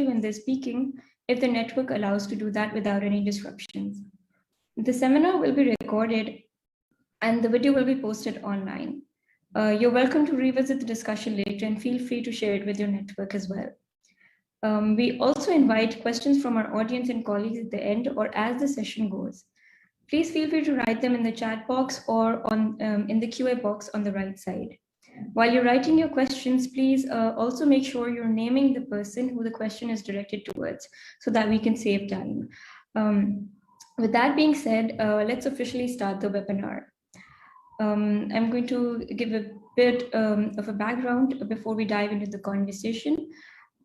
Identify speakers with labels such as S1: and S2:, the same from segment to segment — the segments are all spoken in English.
S1: when they're speaking if the network allows to do that without any disruptions. The seminar will be recorded and the video will be posted online. You're welcome to revisit the discussion later and feel free to share it with your network as well. We also invite questions from our audience and colleagues at the end or as the session goes. Please feel free to write them in the chat box or in the QA box on the right side. While you're writing your questions, please also make sure you're naming the person who the question is directed towards so that we can save time. With that being said, let's officially start the webinar. I'm going to give a bit of a background before we dive into the conversation.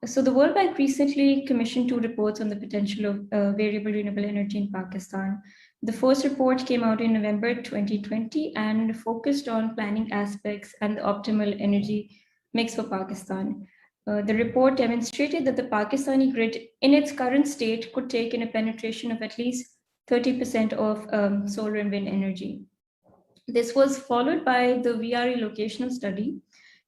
S1: So the World Bank recently commissioned 2 reports on the potential of variable renewable energy in Pakistan. The first report came out in November 2020 and focused on planning aspects and the optimal energy mix for Pakistan. The report demonstrated that the Pakistani grid in its current state could take in a penetration of at least 30% of solar and wind energy. This was followed by the VRE locational study,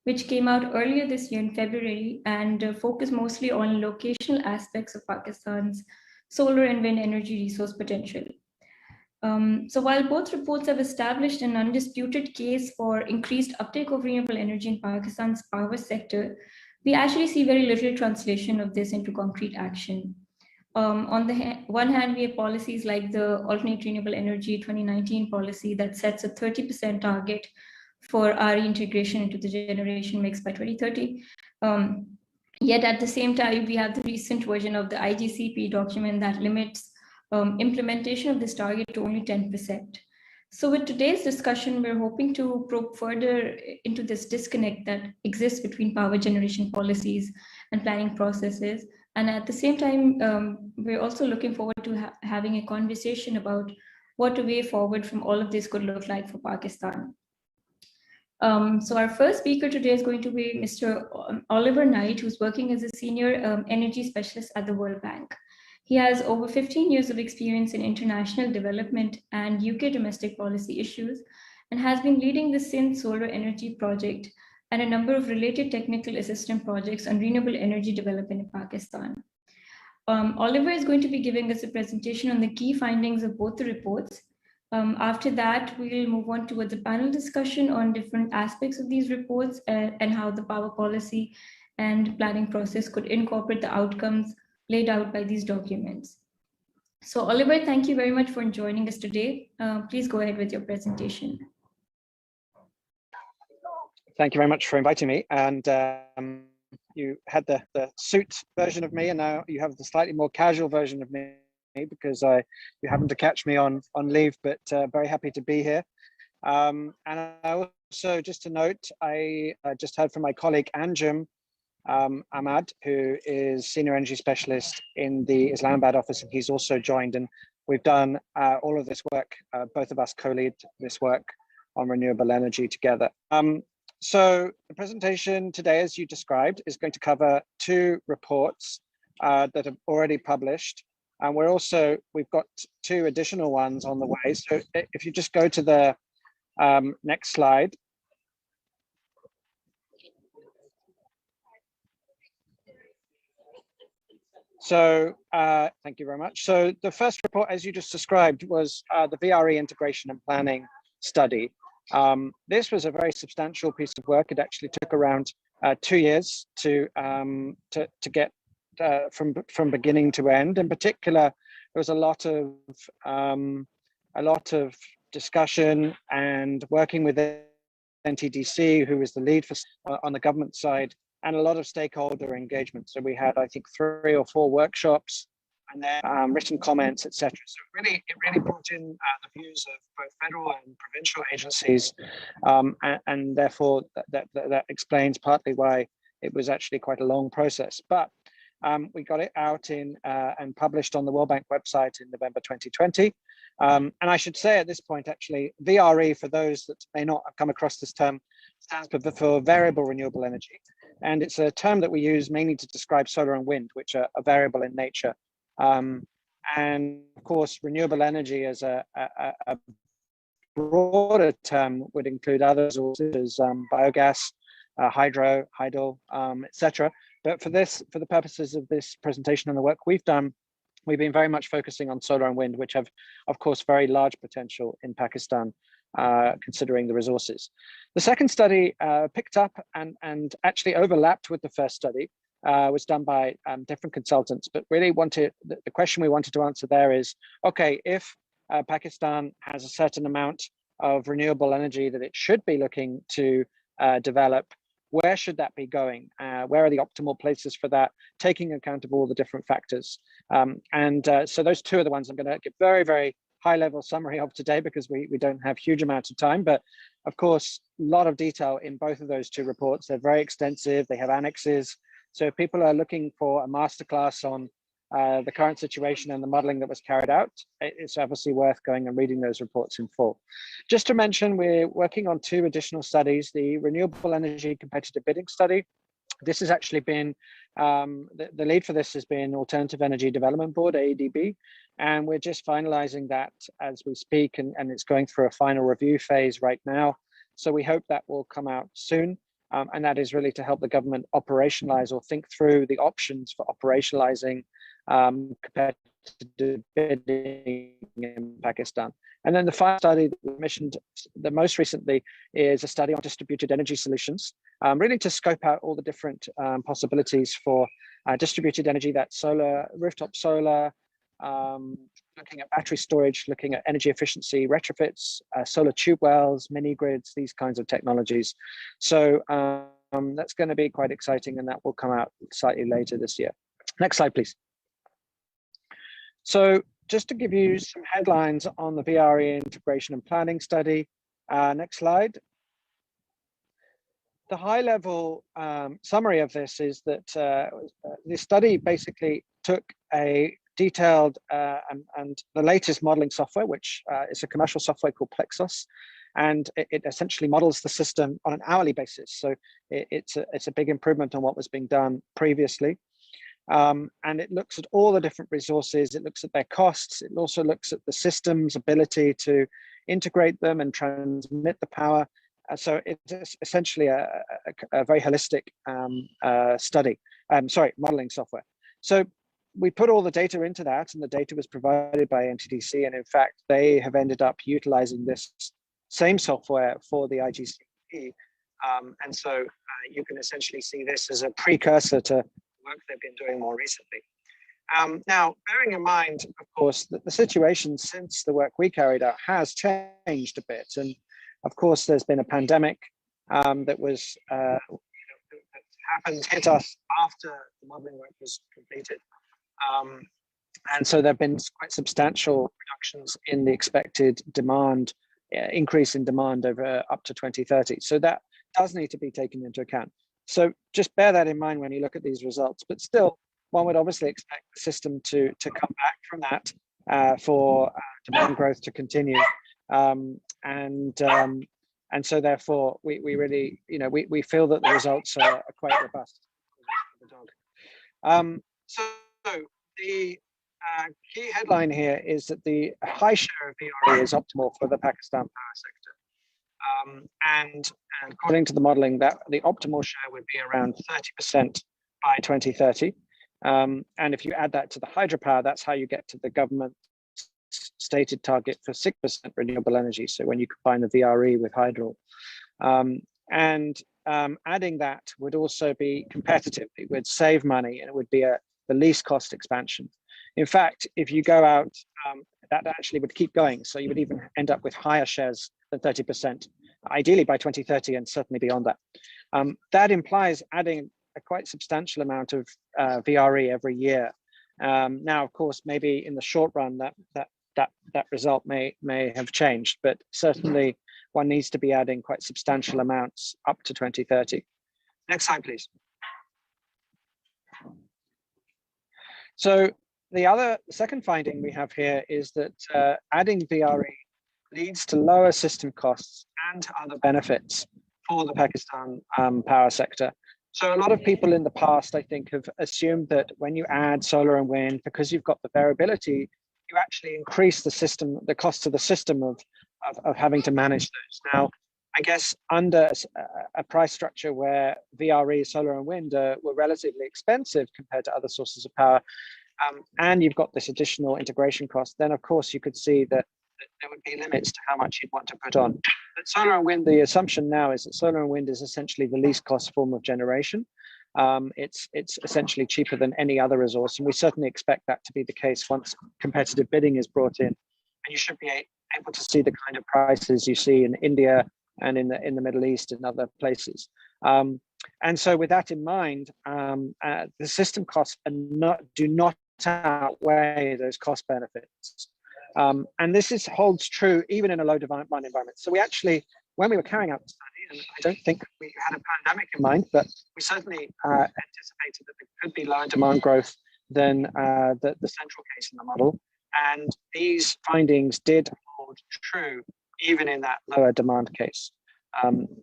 S1: which came out earlier this year in February and focused mostly on locational aspects of Pakistan's solar and wind energy resource potential. So while both reports have established an undisputed case for increased uptake of renewable energy in Pakistan's power sector, we actually see very little translation of this into concrete action. On the one hand, we have policies like the Alternate Renewable Energy 2019 policy that sets a 30% target for RE integration into the generation mix by 2030. Yet at the same time, we have the recent version of the IGCP document that limits implementation of this target to only 10%. So with today's discussion, we're hoping to probe further into this disconnect that exists between power generation policies and planning processes. And at the same time, we're also looking forward to having a conversation about what a way forward from all of this could look like for Pakistan. So our first speaker today is going to be Mr. Oliver Knight, who's working as a senior energy specialist at the World Bank. He has over 15 years of experience in international development and UK domestic policy issues, and has been leading the Sindh Solar Energy Project and a number of related technical assistance projects on renewable energy development in Pakistan. Oliver is going to be giving us a presentation on the key findings of both the reports. After that, we'll move on towards a panel discussion on different aspects of these reports and how the power policy and planning process could incorporate the outcomes laid out by these documents. So Oliver, thank you very much for joining us today. Please go ahead with your presentation.
S2: Thank you very much for inviting me. And you had the suit version of me, and now you have the slightly more casual version of me because you happened to catch me on leave, but very happy to be here. And I also, just to note, I just heard from my colleague Anjum Ahmad, who is Senior Energy Specialist in the Islamabad office, and he's also joined, and we've done all of this work, both of us co-lead this work on renewable energy together. So the presentation today, as you described, is going to cover 2 reports that have already published, and we've got 2 additional ones on the way. So if you just go to the next slide. So thank you very much. So the first report, as you just described, was the VRE integration and planning study. This was a very substantial piece of work. It actually took around 2 years to get from beginning to end. In particular, there was a lot of discussion and working with NTDC, who is the lead for on the government side, and a lot of stakeholder engagement. So we had, I think, 3 or 4 workshops, and then written comments, etc. So it really brought in the views of both federal and provincial agencies, and therefore that explains partly why it was actually quite a long process. But we got it out in and published on the World Bank website in November 2020. And I should say at this point, actually, VRE, for those that may not have come across this term, stands for variable renewable energy. And it's a term that we use mainly to describe solar and wind, which are variable in nature. And of course, renewable energy as a broader term would include other sources, biogas, hydro, etc. But for the purposes of this presentation and the work we've done, we've been very much focusing on solar and wind, which have, of course, very large potential in Pakistan, considering the resources. The second study picked up and actually overlapped with the first study, was done by different consultants, but really the question we wanted to answer there is, okay, if Pakistan has a certain amount of renewable energy that it should be looking to develop, where should that be going? Where are the optimal places for that, taking account of all the different factors? So those two are the ones I'm going to give very, very high level summary of today, because we don't have huge amounts of time, but of course, a lot of detail in both of those two reports. They're very extensive, they have annexes. So if people are looking for a masterclass on the current situation and the modeling that was carried out, it's obviously worth going and reading those reports in full. Just to mention, we're working on 2 additional studies, the Renewable Energy Competitive Bidding Study. This has actually been, the lead for this has been Alternative Energy Development Board, AEDB, and we're just finalizing that as we speak, and it's going through a final review phase right now. So we hope that will come out soon. And that is really to help the government operationalize or think through the options for operationalizing competitive bidding in Pakistan. And then the final study that we mentioned the most recently is a study on distributed energy solutions, really to scope out all the different possibilities for distributed energy, that's solar, rooftop solar, looking at battery storage, looking at energy efficiency, retrofits, solar tube wells, mini grids, these kinds of technologies. So that's going to be quite exciting, and that will come out slightly later this year. Next slide, please. So just to give you some headlines on the VRE integration and planning study. Next slide. The high level summary of this is that the study basically took a detailed and the latest modeling software, which is a commercial software called Plexus, and it essentially models the system on an hourly basis. So it's a big improvement on what was being done previously. And it looks at all the different resources, it looks at their costs, it also looks at the system's ability to integrate them and transmit the power. So it's essentially a very holistic modeling software. So we put all the data into that, and the data was provided by NTDC, and in fact, they have ended up utilizing this same software for the IGCE. And so you can essentially see this as a precursor to work they've been doing more recently. Now, bearing in mind, of course, that the situation since the work we carried out has changed a bit. And of course, there's been a pandemic that was hit us after the modeling work was completed. And so there have been quite substantial reductions in the expected demand, increase in demand over up to 2030. So that does need to be taken into account. So just bear that in mind when you look at these results, but still one would obviously expect the system to come back from that for demand growth to continue. And so therefore we really, we feel that the results are quite robust. So the key headline here is that the high share of VRE is optimal for the Pakistan power sector. And according to the modeling, that the optimal share would be around 30% by 2030. And if you add that to the hydropower, that's how you get to the government stated target for 6% renewable energy. So when you combine the VRE with hydro, adding that would also be competitive. It would save money, and it would be the least cost expansion. In fact, if you go out, that actually would keep going. So you would even end up with higher shares than 30%, ideally by 2030 and certainly beyond that. That implies adding a quite substantial amount of VRE every year. Now, of course, maybe in the short run, that result may have changed, but certainly one needs to be adding quite substantial amounts up to 2030. Next slide, please. So the second finding we have here is that adding VRE leads to lower system costs and other benefits for the Pakistan power sector. So a lot of people in the past, I think, have assumed that when you add solar and wind, because you've got the variability, you actually increase the cost of the system of having to manage those. Now, I guess under a price structure where VRE, solar and wind were relatively expensive compared to other sources of power, and you've got this additional integration cost, then of course you could see that there would be limits to how much you'd want to put on. But solar and wind, the assumption now is that solar and wind is essentially the least cost form of generation. It's essentially cheaper than any other resource, and we certainly expect that to be the case once competitive bidding is brought in. And you should be able to see the kind of prices you see in India and in the Middle East and other places. And so with that in mind, the system costs do not outweigh those cost benefits. And this holds true even in a low demand environment. So we actually, when we were carrying out the study, and I don't think we had a pandemic in mind, but we certainly anticipated that there could be lower demand growth than the central case in the model. And these findings did hold true even in that lower demand case.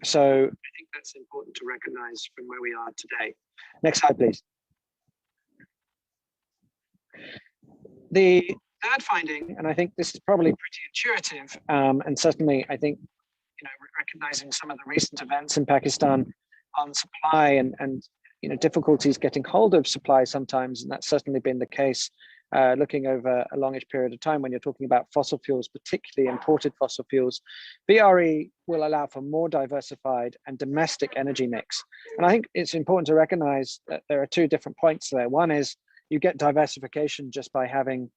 S2: So I think that's important to recognize from where we are today. Next slide, please. The third finding, and I think this is probably pretty intuitive, and certainly I think, recognizing some of the recent events in Pakistan on supply and difficulties getting hold of supply sometimes, and that's certainly been the case looking over a longish period of time when you're talking about fossil fuels, particularly imported fossil fuels. VRE will allow for more diversified and domestic energy mix. And I think it's important to recognize that there are two different points there. One is you get diversification just by having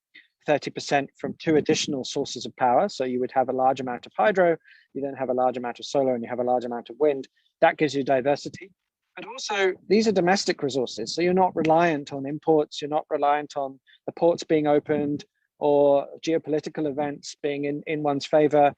S2: 30% from two additional sources of power. So you would have a large amount of hydro, you then have a large amount of solar, and you have a large amount of wind. That gives you diversity. But also, these are domestic resources. So you're not reliant on imports, you're not reliant on the ports being opened or geopolitical events being in one's favor.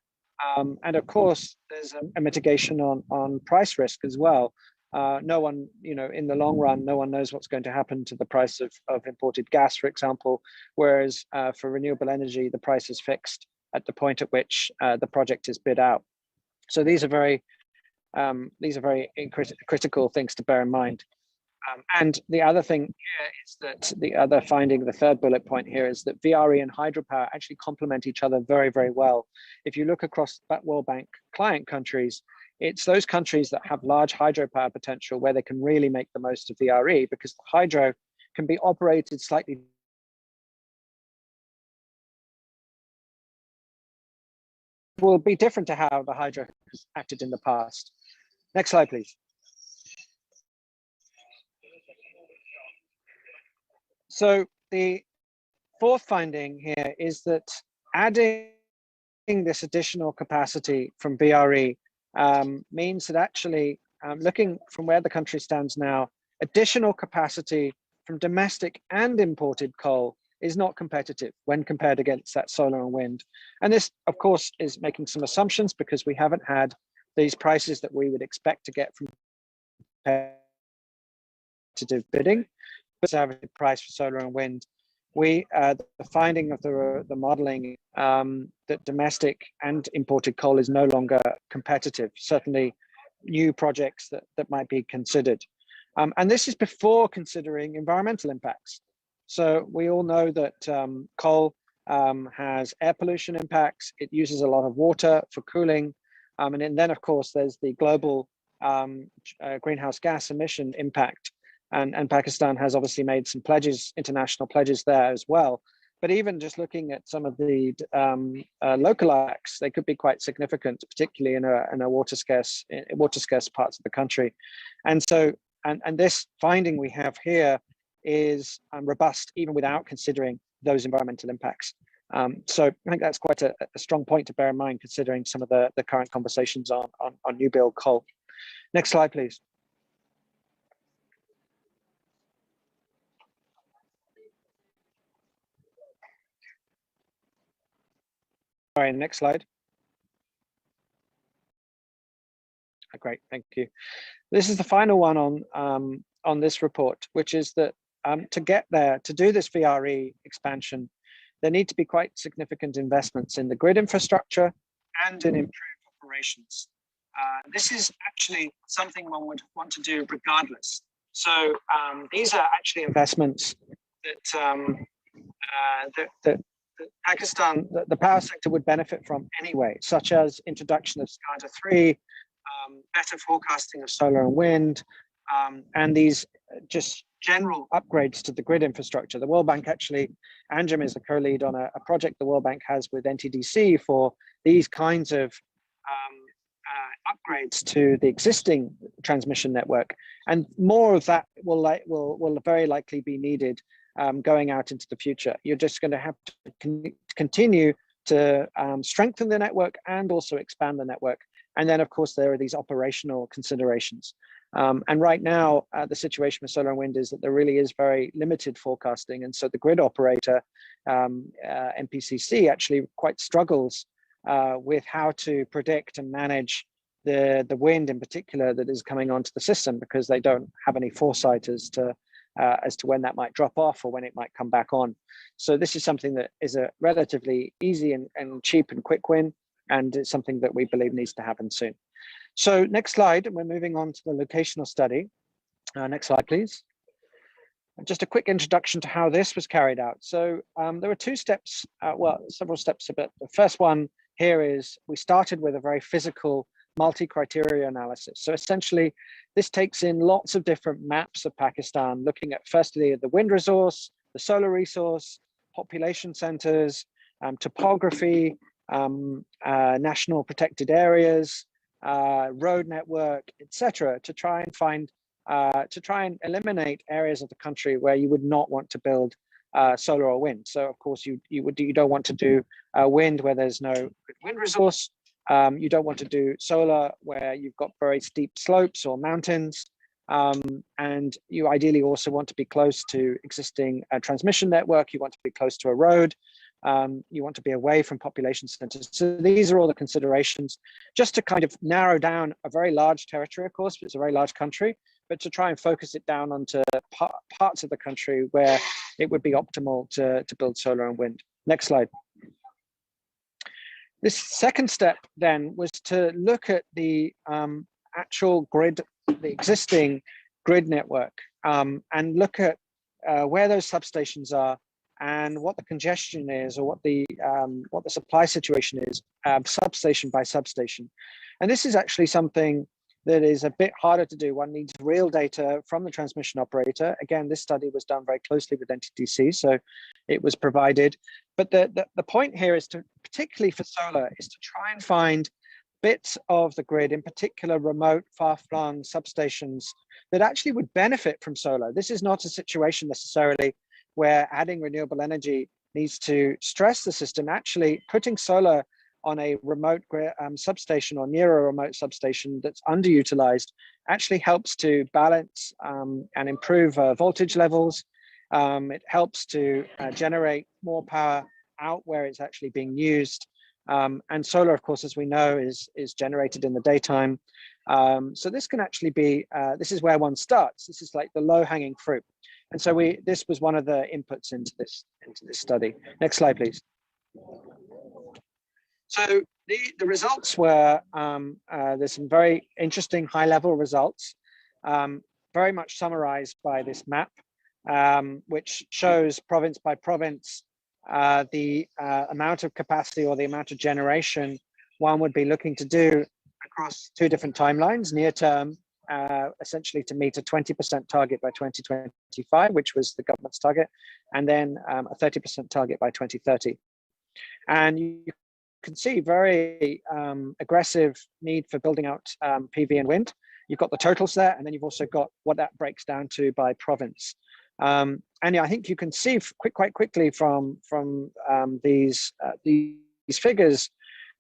S2: And of course, there's a mitigation on price risk as well. No one, in the long run, no one knows what's going to happen to the price of imported gas, for example, whereas for renewable energy, the price is fixed at the point at which the project is bid out. So these are very critical things to bear in mind. And the other thing here is that the other finding, the third bullet point here, is that VRE and hydropower actually complement each other very, very well. If you look across World Bank client countries, it's those countries that have large hydropower potential where they can really make the most of VRE, because the hydro can be operated slightly will be different to how the hydro has acted in the past. Next slide, please. So the fourth finding here is that adding this additional capacity from VRE means that actually, looking from where the country stands now, additional capacity from domestic and imported coal is not competitive when compared against that solar and wind. And this, of course, is making some assumptions because we haven't had these prices that we would expect to get from competitive bidding, but average price for solar and wind. The finding of the modeling that domestic and imported coal is no longer competitive, certainly new projects that might be considered. And this is before considering environmental impacts. So we all know that coal has air pollution impacts. It uses a lot of water for cooling. And then, of course, there's the global greenhouse gas emission impact. And Pakistan has obviously made some pledges, international pledges there as well. But even just looking at some of the local acts, they could be quite significant, particularly in a water scarce parts of the country. And so, and this finding we have here is robust even without considering those environmental impacts. So I think that's quite a strong point to bear in mind, considering some of the current conversations on new build coal. Next slide, please. All right, next slide. Great, thank you. This is the final one on this report, which is that to get there, to do this VRE expansion, there need to be quite significant investments in the grid infrastructure and in improved operations. This is actually something one would want to do regardless. So these are actually investments that Pakistan, the power sector would benefit from anyway, such as introduction of SCADA 3, better forecasting of solar and wind, and these just general upgrades to the grid infrastructure. The World Bank actually, Anjem is a co-lead on a project the World Bank has with NTDC for these kinds of upgrades to the existing transmission network, and more of that will very likely be needed going out into the future. You're just going to have to continue to strengthen the network and also expand the network. And then, of course, there are these operational considerations. And right now, the situation with solar and wind is that there really is very limited forecasting. And so the grid operator, MPCC, actually quite struggles with how to predict and manage the wind in particular that is coming onto the system, because they don't have any foresight as to when that might drop off or when it might come back on. So this is something that is a relatively easy and cheap and quick win, and it's something that we believe needs to happen soon. So next slide, we're moving on to the locational study. Next slide, please. Just a quick introduction to how this was carried out. So there were two steps, well, several steps a bit. The first one here is we started with a very physical multi-criteria analysis. So essentially, this takes in lots of different maps of Pakistan, looking at firstly the wind resource, the solar resource, population centers, topography, national protected areas, road network, etc., to try and eliminate areas of the country where you would not want to build solar or wind. So of course you don't want to do wind where there's no wind resource. You don't want to do solar where you've got very steep slopes or mountains, and you ideally also want to be close to existing transmission network. You want to be close to a road. You want to be away from population centers. So these are all the considerations, just to kind of narrow down a very large territory, of course, but it's a very large country, but to try and focus it down onto parts of the country where it would be optimal to build solar and wind. Next slide. This second step then was to look at the actual grid, the existing grid network, and look at where those substations are and what the congestion is, or what the supply situation is, substation by substation. And this is actually something that is a bit harder to do. One needs real data from the transmission operator. Again, this study was done very closely with NTDC, so it was provided. But the point here is to, particularly for solar, is to try and find bits of the grid, in particular remote, far-flung substations that actually would benefit from solar. This is not a situation necessarily where adding renewable energy needs to stress the system. Actually, putting solar on a remote substation or near a remote substation that's underutilized actually helps to balance and improve voltage levels. It helps to generate more power out where it's actually being used. And solar, of course, as we know, is generated in the daytime. So this can actually be, this is where one starts. This is like the low-hanging fruit. And so this was one of the inputs into this study. Next slide, please. So the results were, there's some very interesting high-level results, very much summarized by this map, which shows province by province the amount of capacity or the amount of generation one would be looking to do across two different timelines: near term, essentially to meet a 20% target by 2025, which was the government's target, and then a 30% target by 2030. And you can see very aggressive need for building out PV and wind. You've got the totals there, and then you've also got what that breaks down to by province. And yeah, I think you can see quite quickly from these figures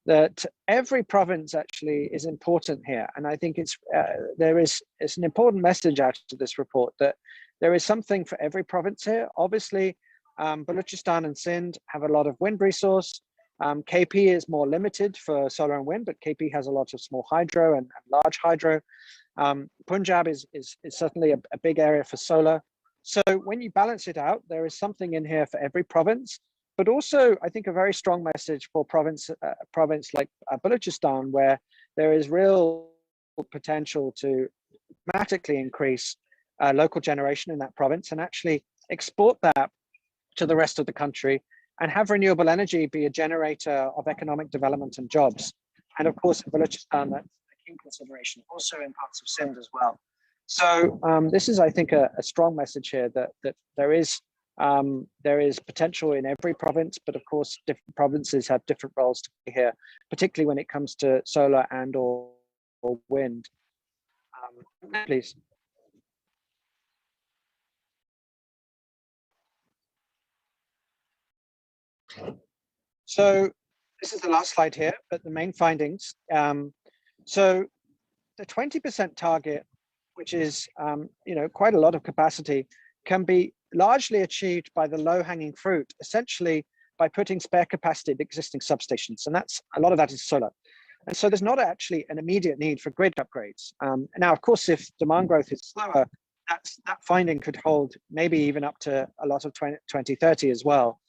S2: that every province actually is important here. And I think it's an important message out of this report, that there is something for every province here. Obviously, Balochistan and Sindh have a lot of wind resource. KP is more limited for solar and wind, but KP has a lot of small hydro and large hydro. Punjab is certainly a big area for solar. So when you balance it out, there is something in here for every province, but also I think a very strong message for province like Balochistan, where there is real potential to dramatically increase local generation in that province and actually export that to the rest of the country and have renewable energy be a generator of economic development and jobs. And of course, in Balochistan, that's in consideration, also in parts of Sindh as well. So this is, I think, a strong message here that there is potential in every province, but of course, different provinces have different roles to play here, particularly when it comes to solar and or wind. Please. So this is the last slide here, but the main findings. So the 20% target, which is quite a lot of capacity, can be largely achieved by the low-hanging fruit, essentially by putting spare capacity at existing substations, and that's a lot of that is solar. And so there's not actually an immediate need for grid upgrades. Now, of course, if demand growth is slower, that finding could hold maybe even up to a lot of 2030 as well.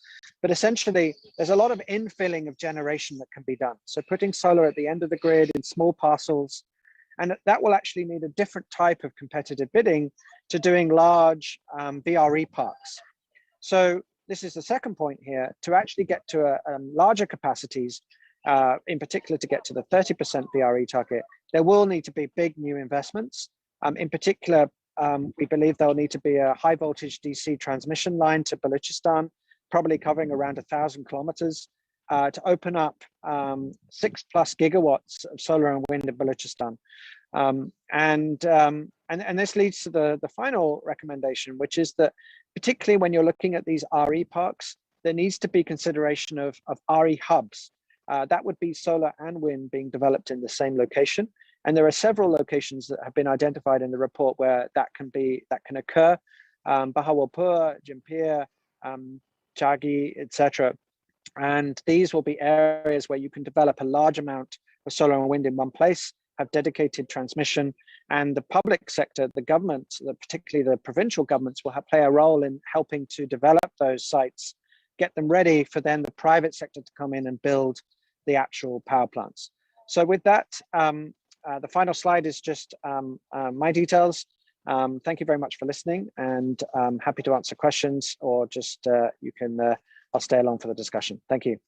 S2: But essentially, there's a lot of infilling of generation that can be done. So putting solar at the end of the grid in small parcels, and that will actually need a different type of competitive bidding to doing large VRE parks. So this is the second point here, to actually get to larger capacities, in particular to get to the 30% VRE target, there will need to be big new investments. In particular, we believe there'll need to be a high voltage DC transmission line to Balochistan, probably covering around 1,000 kilometers, to open up 6+ gigawatts of solar and wind in Balochistan. And this leads to the final recommendation, which is that particularly when you're looking at these RE parks, there needs to be consideration of RE hubs. That would be solar and wind being developed in the same location. And there are several locations that have been identified in the report where that can occur. Bahawalpur, Jampir, Chagi, etc. And these will be areas where you can develop a large amount of solar and wind in one place, have dedicated transmission, and the public sector, the government, particularly the provincial governments, will play a role in helping to develop those sites, get them ready for then the private sector to come in and build the actual power plants. So with that, the final slide is just my details. Thank you very much for listening, and I'm happy to answer questions, or just I'll stay along for the discussion. Thank you.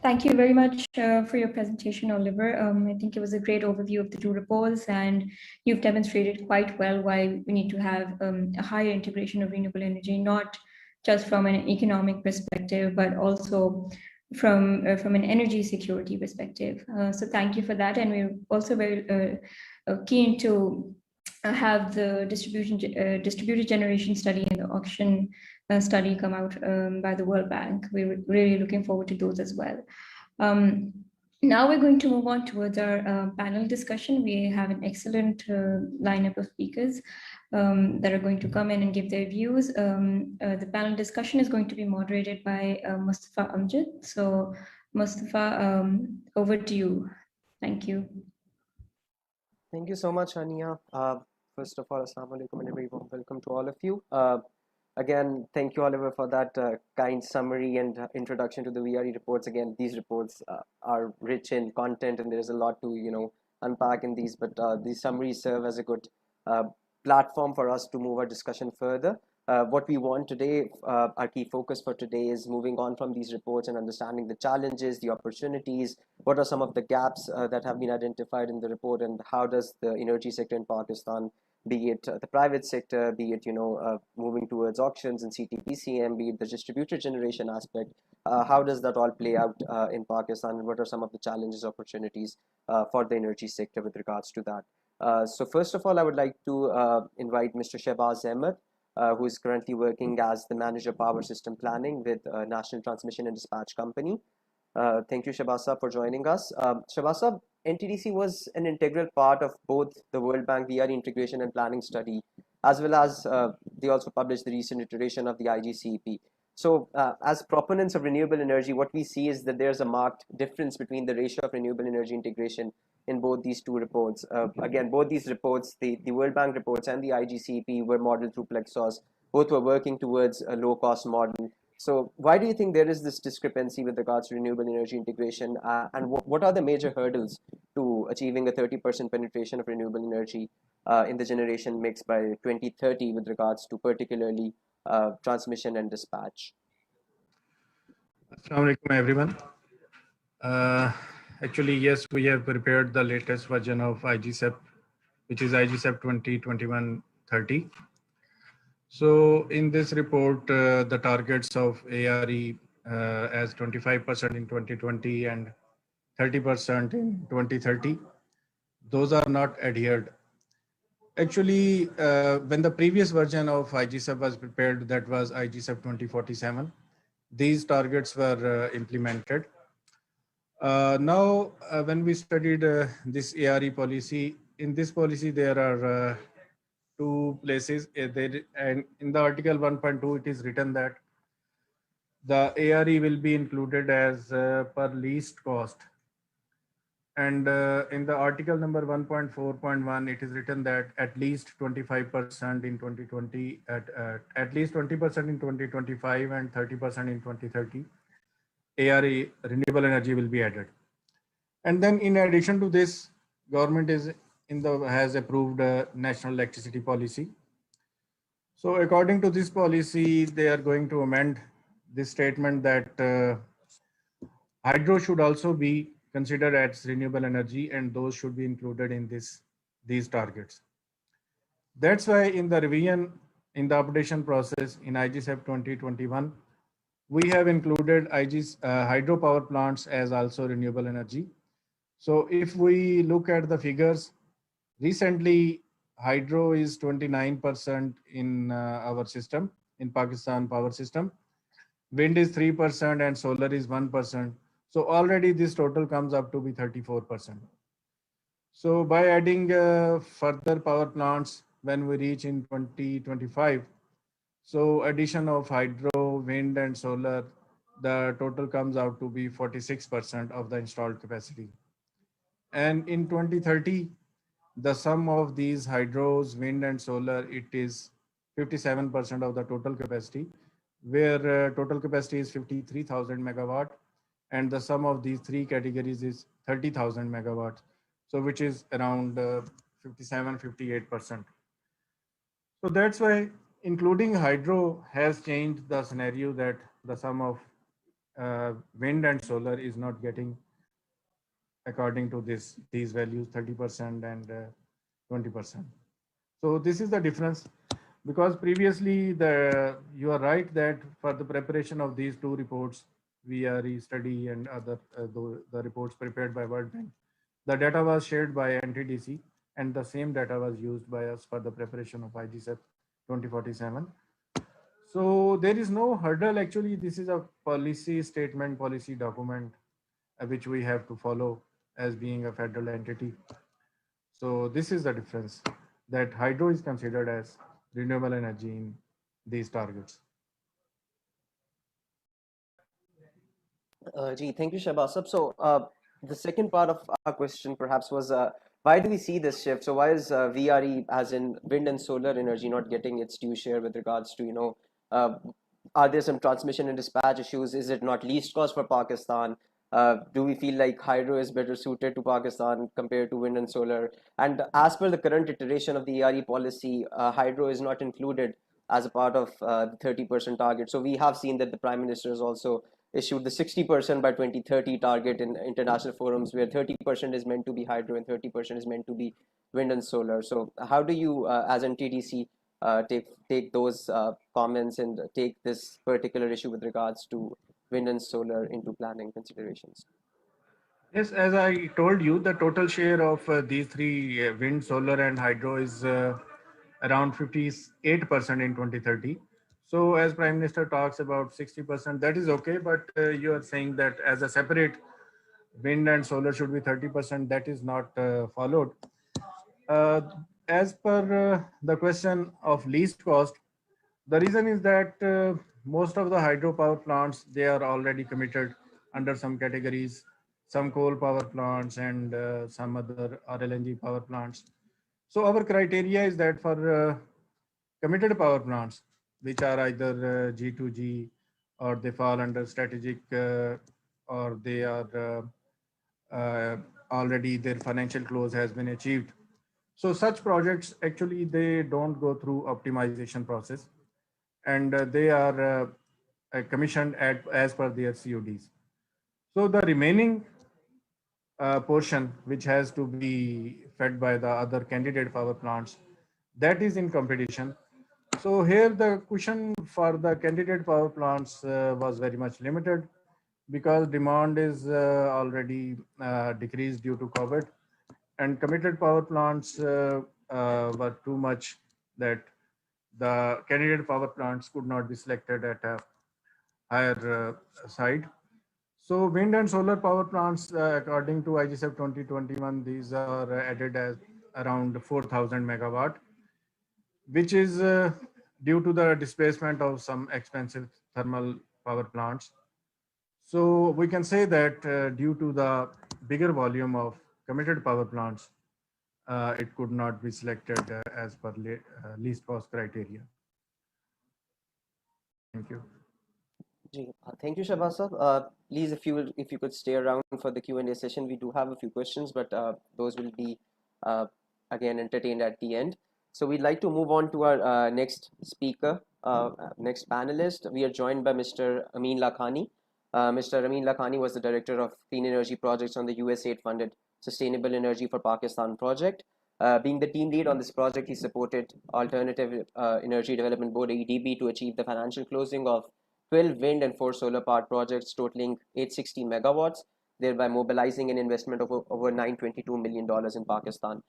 S1: Thank you very much for your presentation, Oliver. I think it was a great overview of the two reports, and you've demonstrated quite well why we need to have a higher integration of renewable energy, not just from an economic perspective, but also from an energy security perspective. So thank you for that. And we're also very keen to have the distributed generation study and the auction study come out by the World Bank. We're really looking forward to those as well. Now we're going to move on towards our panel discussion. We have an excellent lineup of speakers that are going to come in and give their views. The panel discussion is going to be moderated by Mustafa Amjad. So Mustafa, over to you. Thank you.
S3: Thank you so much, Ania. First of all, assalamu alaikum and a very warm welcome to all of you. Again, thank you, Oliver, for that kind summary and introduction to the VRE reports. Again, these reports are rich in content, and there's a lot to unpack in these. But these summaries serve as a good platform for us to move our discussion further. What we want today, our key focus for today, is moving on from these reports and understanding the challenges, the opportunities, what are some of the gaps that have been identified in the report, and how does the energy sector in Pakistan, be it the private sector, be it moving towards auctions and CTPCM, be it the distributed generation aspect, how does that all play out in Pakistan, and what are some of the challenges, opportunities for the energy sector with regards to that. So first of all, I would like to invite Mr. Shehbaz Ahmed, who is currently working as the Manager Power System Planning with National Transmission and Dispatch Company. Thank you, Shehbaz, for joining us. Shehbaz, NTDC was an integral part of both the World Bank VRE integration and planning study, as well as they also published the recent iteration of the IGCEP. So as proponents of renewable energy, what we see is that there's a marked difference between the ratio of renewable energy integration in both these two reports. Again, both these reports, the World Bank reports and the IGCEP, were modeled through Plexos. Both were working towards a low-cost model. So why do you think there is this discrepancy with regards to renewable energy integration, and what are the major hurdles to achieving a 30% penetration of renewable energy in the generation mix by 2030 with regards to particularly transmission and dispatch?
S4: Assalamu alaikum, everyone. Uh, Actually, yes, we have prepared the latest version of IGCEP, which is IGCEP 2021-30. So in this report, the targets of ARE as 25% in 2020 and 30% in 2030, those are not adhered. Actually, when the previous version of IGCEP was prepared, that was IGCEP 2047, these targets were implemented. Now, when we studied this ARE policy, in this policy, there are two places. And in the article 1.2, it is written that the ARE will be included as per least cost. And in the article number 1.4.1, it is written that at least 25% in 2020, at least 20% in 2025 and 30% in 2030. ARE, renewable energy, will be added. And then in addition to this, government has approved a national electricity policy. So according to this policy, they are going to amend this statement that hydro should also be considered as renewable energy, and those should be included in these targets. That's why in the revision, in the updation process in IGCEP 2021, we have included hydropower plants as also renewable energy. So if we look at the figures, recently hydro is 29% in our system, in Pakistan power system. Wind is 3% and solar is 1%. So already this total comes up to be 34%. So by adding further power plants when we reach in 2025, so addition of hydro, wind and solar, the total comes out to be 46% of the installed capacity. And in 2030, the sum of these hydros, wind and solar, it is 57% of the total capacity, where total capacity is 53,000 megawatt. And the sum of these three categories is 30,000 megawatts. So which is around 57-58%. So that's why including hydro has changed the scenario that the sum of wind and solar is not getting according to these values, 30% and 20%. So this is the difference, because previously you are right that for the preparation of these two reports, VRE study and other the reports prepared by World Bank, the data was shared by NTDC, and the same data was used by us for the preparation of IGCEP 2047. So there is no hurdle. Actually, this is a policy statement, policy document, which we have to follow as being a federal entity. So this is the difference, that hydro is considered as renewable energy in these targets.
S3: Thank you, Shabasab. So the second part of our question perhaps was, why do we see this shift? So why is VRE, as in wind and solar energy, not getting its due share with regards to, are there some transmission and dispatch issues? Is it not least cost for Pakistan? Do we feel like hydro is better suited to Pakistan compared to wind and solar? And as per the current iteration of the ERE policy, hydro is not included as a part of the 30% target. So we have seen that the Prime Minister has also issued the 60% by 2030 target in international forums, where 30% is meant to be hydro and 30% is meant to be wind and solar. So how do you, as NTDC, take those comments and take this particular issue with regards to wind and solar into planning considerations?
S4: Yes, as I told you, the total share of these three, wind, solar and hydro, is around 58% in 2030. So as Prime Minister talks about 60%, that is okay, but you are saying that as a separate, wind and solar should be 30%, that is not followed. As per the question of least cost, the reason is that most of the hydropower plants, they are already committed under some categories, some coal power plants and some other RLNG power plants. So our criteria is that for committed power plants, which are either G2G or they fall under strategic or they are already their financial close has been achieved. So such projects, actually, they don't go through optimization process. and they are commissioned as per their CODs. So the remaining portion, which has to be fed by the other candidate power plants, that is in competition. So here the cushion for the candidate power plants was very much limited, because demand is already decreased due to COVID, and committed power plants were too much that the candidate power plants could not be selected at a higher side. So wind and solar power plants, according to IGSEP 2021, these are added as around 4,000 megawatt, which is due to the displacement of some expensive thermal power plants. So we can say that due to the bigger volume of committed power plants, it could not be selected as per least cost criteria. Thank you.
S3: Thank you, Shahbaz sir. Please, if you could stay around for the Q&A session, we do have a few questions, but those will be again entertained at the end. So we'd like to move on to our next speaker, next panelist. We are joined by Mr. Amin Lakhani. Mr. Amin Lakhani was the director of clean energy projects on the USAID-funded Sustainable Energy for Pakistan project. Being the team lead on this project, he supported Alternative Energy Development Board (AEDB) to achieve the financial closing of 12 wind and 4 solar power projects totaling 860 megawatts, thereby mobilizing an investment of over $922 million in Pakistan.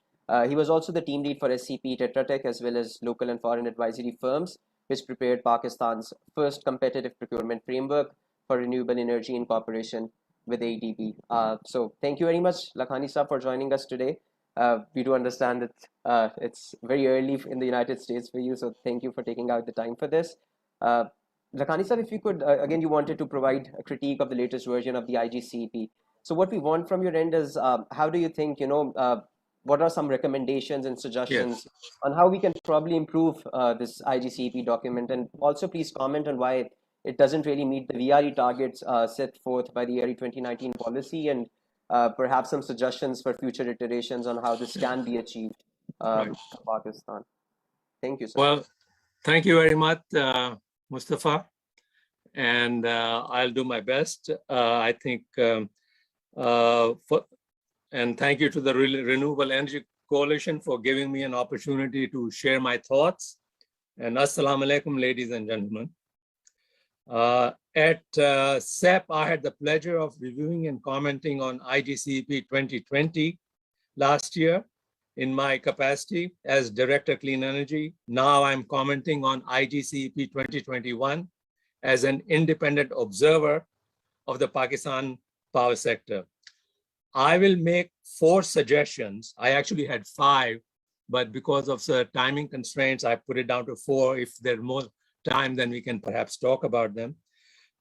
S3: He was also the team lead for SCP, Tetra Tech, as well as local and foreign advisory firms, which prepared Pakistan's first competitive procurement framework for renewable energy in cooperation with AEDB. So thank you very much, Lakhani sir, for joining us today. We do understand that it's very early in the United States for you, so thank you for taking out the time for this. Lakhani sir, if you could, again, you wanted to provide a critique of the latest version of the IGCEP. So what we want from your end is, how do you think, what are some recommendations and suggestions on how we can probably improve this IGCEP document? And also please comment on why it doesn't really meet the VRE targets set forth by the VRE 2019 policy, and perhaps some suggestions for future iterations on how this can be achieved in Pakistan. Thank you, sir.
S5: Well, thank you very much, Mustafa, and I'll do my best. I think, and thank you to the Renewable Energy Coalition for giving me an opportunity to share my thoughts. And assalamu alaikum, ladies and gentlemen. At CEP, I had the pleasure of reviewing and commenting on IGCEP 2020 last year in my capacity as Director Clean Energy. Now I'm commenting on IGCEP 2021 as an independent observer of the Pakistan power sector. I will make 4 suggestions. I actually had 5, but because of the timing constraints, I put it down to 4. If there's more time, then we can perhaps talk about them.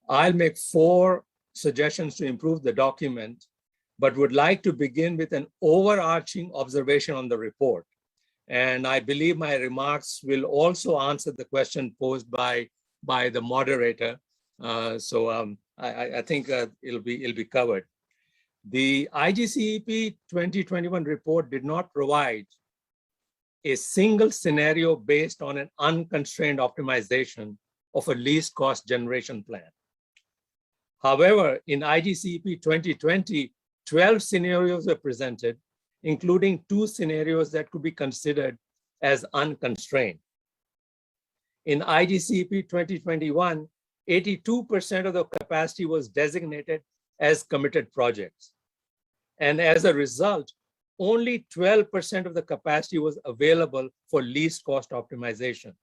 S5: I'll make 4 suggestions to improve the document, but would like to begin with an overarching observation on the report. And I believe my remarks will also answer the question posed by the moderator. I think it'll be covered. The IGCEP 2021 report did not provide a single scenario based on an unconstrained optimization of a least cost generation plan. However, in IGCEP 2020, 12 scenarios were presented, including 2 scenarios that could be considered as unconstrained. In IGCEP 2021, 82% of the capacity was designated as committed projects. And as a result, only 12% of the capacity was available for least cost optimization.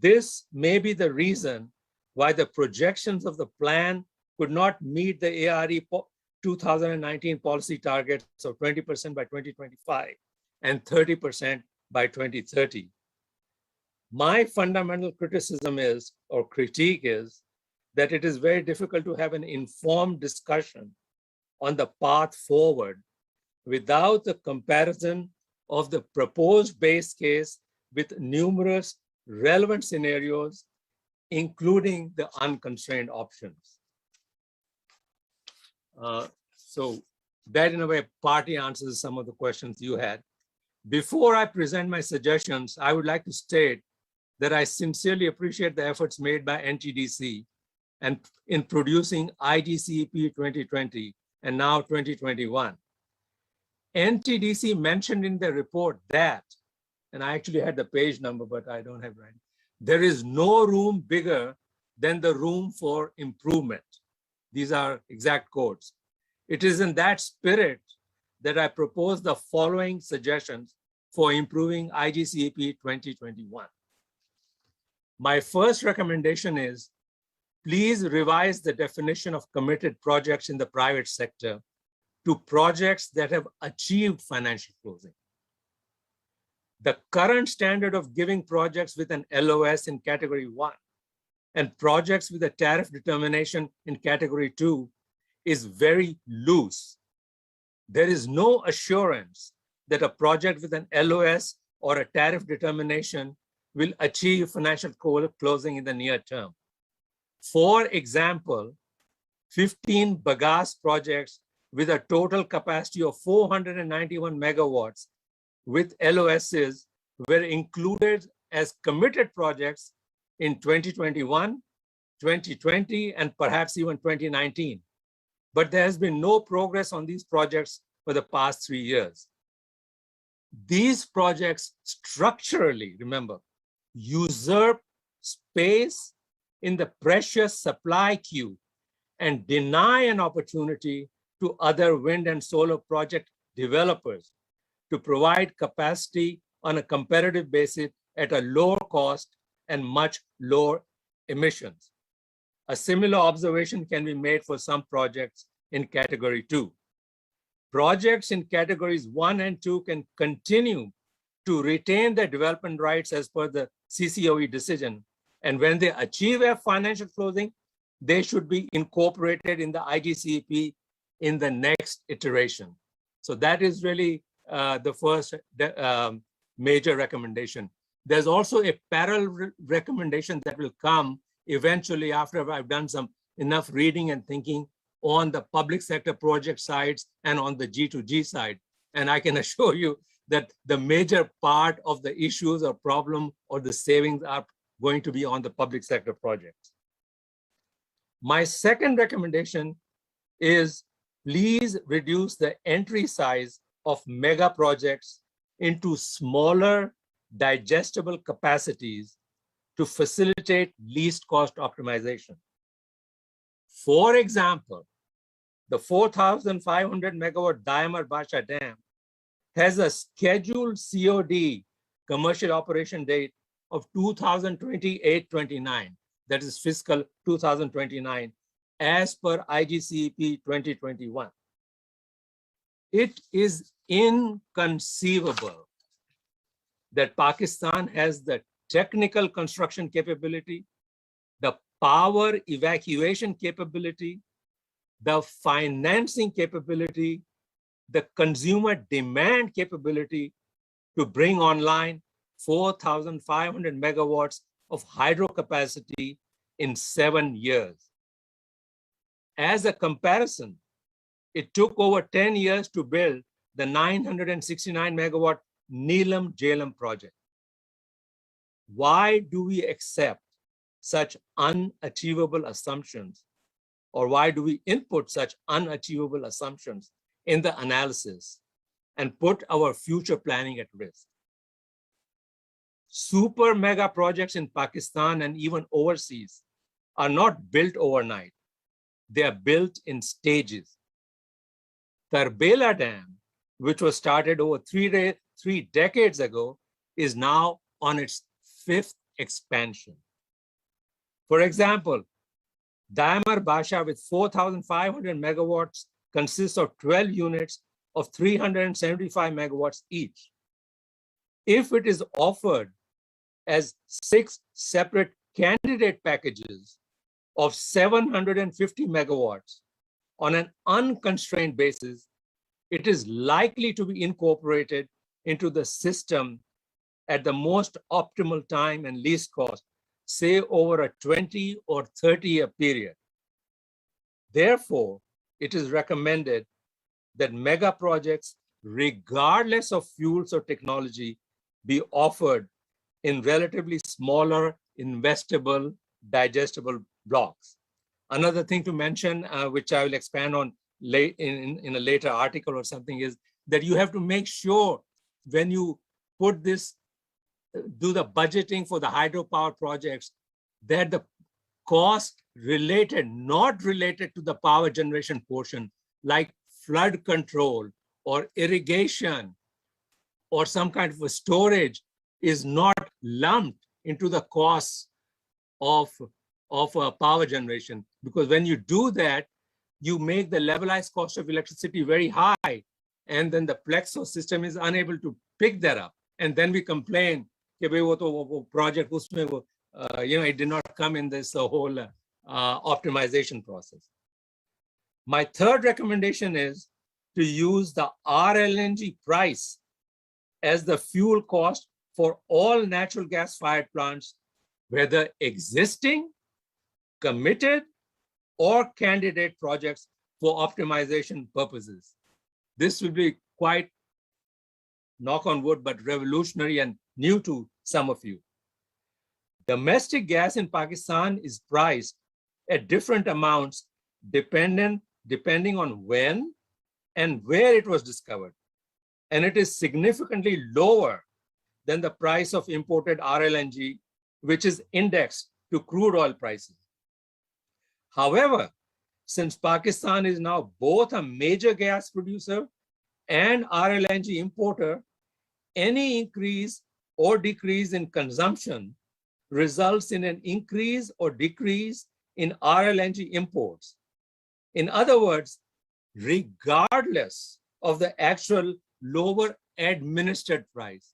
S5: This may be the reason why the projections of the plan could not meet the ARE 2019 policy targets of 20% by 2025 and 30% by 2030. My fundamental criticism is, or critique is, that it is very difficult to have an informed discussion on the path forward without the comparison of the proposed base case with numerous relevant scenarios, including the unconstrained options. So that in a way partly answers some of the questions you had. Before I present my suggestions, I would like to state that I sincerely appreciate the efforts made by NTDC and in producing IGCEP 2020 and now 2021. NTDC mentioned in their report that, and I actually had the page number, but I don't have it right. There is no room bigger than the room for improvement. These are exact quotes. It is in that spirit that I propose the following suggestions for improving IGCEP 2021. My first recommendation is, please revise the definition of committed projects in the private sector to projects that have achieved financial closing. The current standard of giving projects with an LOS in category 1 and projects with a tariff determination in category 2 is very loose. There is no assurance that a project with an LOS or a tariff determination will achieve financial closing in the near term. For example, 15 bagasse projects with a total capacity of 491 megawatts with LOSs were included as committed projects in 2021, 2020, and perhaps even 2019. But there has been no progress on these projects for the past 3 years. These projects structurally, remember, usurp space in the precious supply queue and deny an opportunity to other wind and solar project developers to provide capacity on a competitive basis at a lower cost and much lower emissions. A similar observation can be made for some projects in category 2. Projects in categories 1 and 2 can continue to retain their development rights as per the CCOE decision. And when they achieve a financial closing, they should be incorporated in the IGCEP in the next iteration. So that is really the first major recommendation. There's also a parallel recommendation that will come eventually after I've done some enough reading and thinking on the public sector project sides and on the G2G side. And I can assure you that the major part of the issues or problem or the savings are going to be on the public sector projects. My second recommendation is please reduce the entry size of mega projects into smaller digestible capacities to facilitate least cost optimization. For example, the 4,500 megawatt Diamar Basha Dam has a scheduled COD, commercial operation date, of 2028-29, that is fiscal 2029, as per IGCEP 2021. It is inconceivable that Pakistan has the technical construction capability, the power evacuation capability, the financing capability, the consumer demand capability to bring online 4,500 megawatts of hydro capacity in 7 years. As a comparison, it took over 10 years to build the 969 megawatt Neelam Jhelum project. Why do we accept such unachievable assumptions, or why do we input such unachievable assumptions in the analysis and put our future planning at risk? Super mega projects in Pakistan and even overseas are not built overnight. They are built in stages. Tarbela Dam, which was started over three decades ago, is now on its 5th expansion. For example, Diamar Basha with 4,500 megawatts consists of 12 units of 375 megawatts each. If it is offered as 6 separate candidate packages of 750 megawatts on an unconstrained basis, it is likely to be incorporated into the system at the most optimal time and least cost, say over a 20 or 30-year period. Therefore, it is recommended that mega projects, regardless of fuels or technology, be offered in relatively smaller, investable, digestible blocks. Another thing to mention, which I will expand on in a later article or something, is that you have to make sure when you put this, do the budgeting for the hydropower projects, that the cost related, not related to the power generation portion, like flood control or irrigation or some kind of a storage, is not lumped into the costs of power generation. Because when you do that, you make the levelized cost of electricity very high, and then the Plexo system is unable to pick that up. And then we complain, wo project usme wo, it did not come in this whole optimization process. My third recommendation is to use the RLNG price as the fuel cost for all natural gas-fired plants, whether existing, committed, or candidate projects for optimization purposes. This will be quite, knock on wood, but revolutionary and new to some of you. Domestic gas in Pakistan is priced at different amounts depending on when and where it was discovered. And it is significantly lower than the price of imported RLNG, which is indexed to crude oil prices. However, since Pakistan is now both a major gas producer and RLNG importer, any increase or decrease in consumption results in an increase or decrease in RLNG imports. In other words, regardless of the actual lower administered price,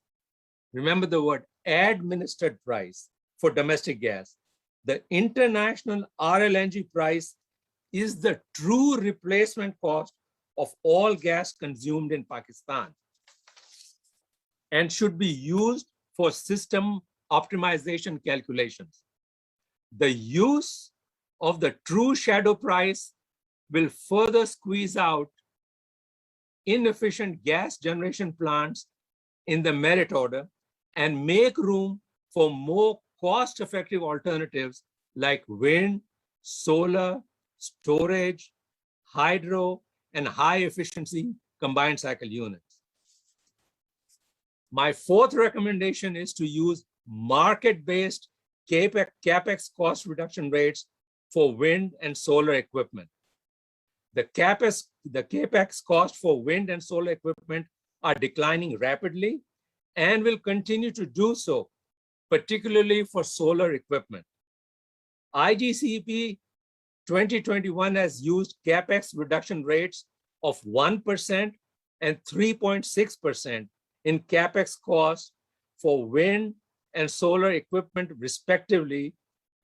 S5: remember the word administered price for domestic gas, the international RLNG price is the true replacement cost of all gas consumed in Pakistan and should be used for system optimization calculations. The use of the true shadow price will further squeeze out inefficient gas generation plants in the merit order and make room for more cost-effective alternatives like wind, solar, storage, hydro, and high-efficiency combined cycle units. My fourth recommendation is to use market-based Capex cost reduction rates for wind and solar equipment. The Capex cost for wind and solar equipment are declining rapidly and will continue to do so, particularly for solar equipment. IGCP 2021 has used Capex reduction rates of 1% and 3.6% in Capex costs for wind and solar equipment respectively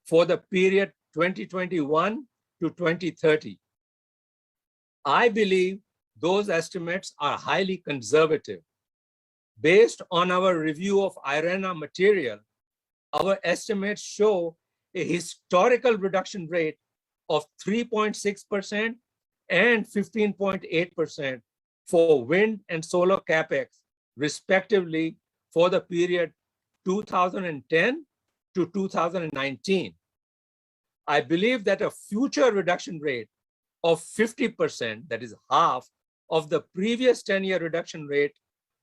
S5: for the period 2021 to 2030. I believe those estimates are highly conservative. Based on our review of IRENA material, our estimates show a historical reduction rate of 3.6% and 15.8% for wind and solar Capex, respectively, for the period 2010 to 2019. I believe that a future reduction rate of 50%, that is half of the previous 10-year reduction rate,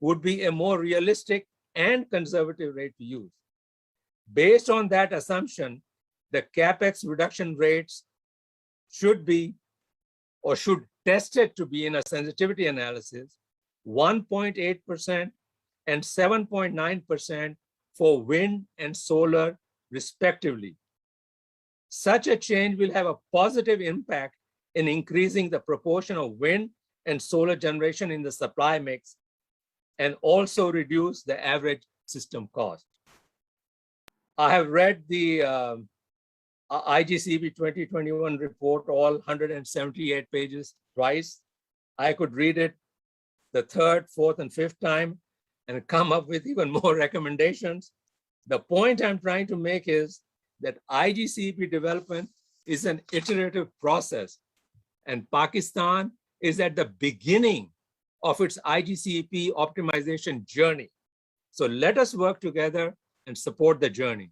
S5: would be a more realistic and conservative rate to use. Based on that assumption, the Capex reduction rates should be, or should tested to be in a sensitivity analysis, 1.8% and 7.9% for wind and solar, respectively. Such a change will have a positive impact in increasing the proportion of wind and solar generation in the supply mix and also reduce the average system cost. I have read the IGCP 2021 report, all 178 pages, twice. I could read it the third, fourth, and fifth time and come up with even more recommendations. The point I'm trying to make is that IGCP development is an iterative process, and Pakistan is at the beginning of its IGCP optimization journey. So let us work together and support the journey.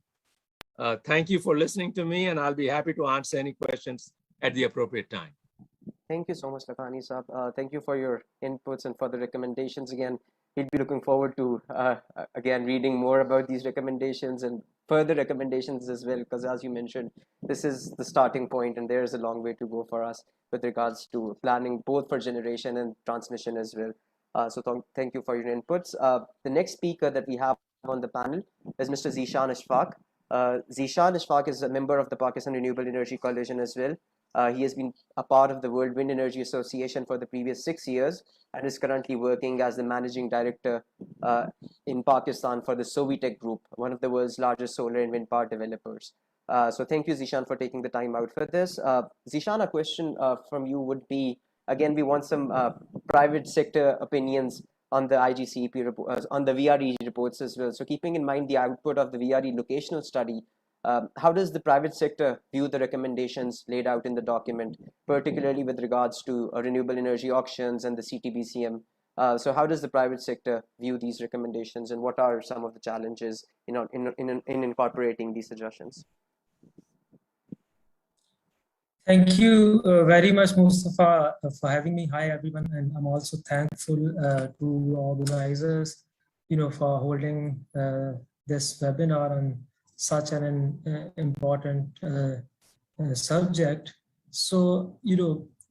S5: Thank you for listening to me, and I'll be happy to answer any questions at the appropriate time.
S3: Thank you so much, Lakhani Saab. Thank you for your inputs and for the recommendations. Again, we'll be looking forward to, again, reading more about these recommendations and further recommendations as well, because as you mentioned, this is the starting point and there's a long way to go for us with regards to planning both for generation and transmission as well. So thank you for your inputs. The next speaker that we have on the panel is Mr. Zeeshan Ashfaq. Zeeshan Ashfaq is a member of the Pakistan Renewable Energy Coalition as well. He has been a part of the World Wind Energy Association for the previous 6 years and is currently working as the managing director in Pakistan for the Sovitech Group, one of the world's largest solar and wind power developers. So thank you, Zeeshan, for taking the time out for this. Zeeshan, a question from you would be, again, we want some private sector opinions on the IGCEP report, on the VRE reports as well. So keeping in mind the output of the VRE locational study, how does the private sector view the recommendations laid out in the document, particularly with regards to renewable energy auctions and the CTBCM? So how does the private sector view these recommendations, and what are some of the challenges in incorporating these suggestions?
S6: Thank you very much, Mustafa, for having me. Hi, everyone, and I'm also thankful to organizers, for holding this webinar on such an important subject. So,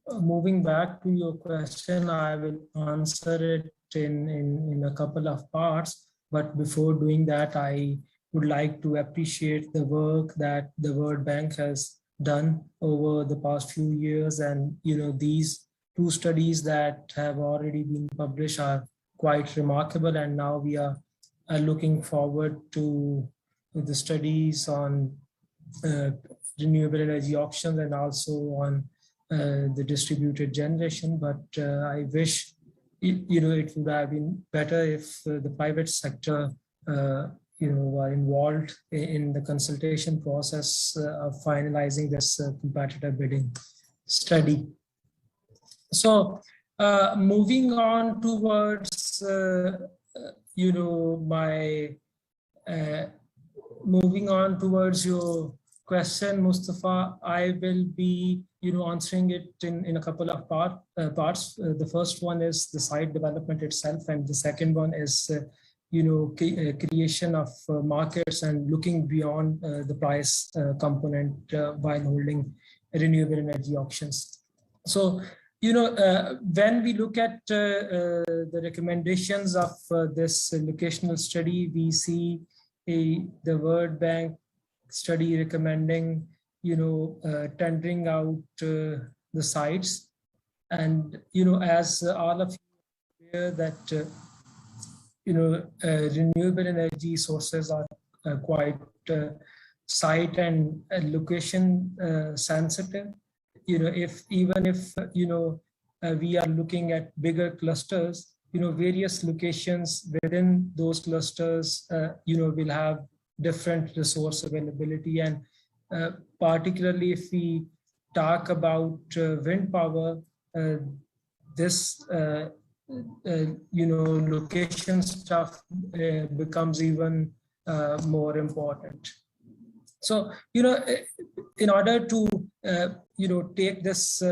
S6: moving back to your question, I will answer it in a couple of parts. But before doing that, I would like to appreciate the work that the World Bank has done over the past few years. And, these two studies that have already been published are quite remarkable. And now we are looking forward to the studies on renewable energy auctions and also on the distributed generation. But I wish, it would have been better if the private sector were involved in the consultation process of finalizing this competitive bidding study. So moving on towards, moving on towards your question, Mustafa, I will be, answering it in a couple of parts. The first one is the site development itself, and the second one is creation of markets and looking beyond the price component while holding renewable energy auctions. So, when we look at the recommendations of this locational study, we see the World Bank study recommending, tendering out the sites. And, as all of you are aware that renewable energy sources are quite site and location sensitive. If we are looking at bigger clusters, various locations within those clusters, will have different resource availability. And particularly if we talk about wind power, this location stuff becomes even more important. So, in order to, take this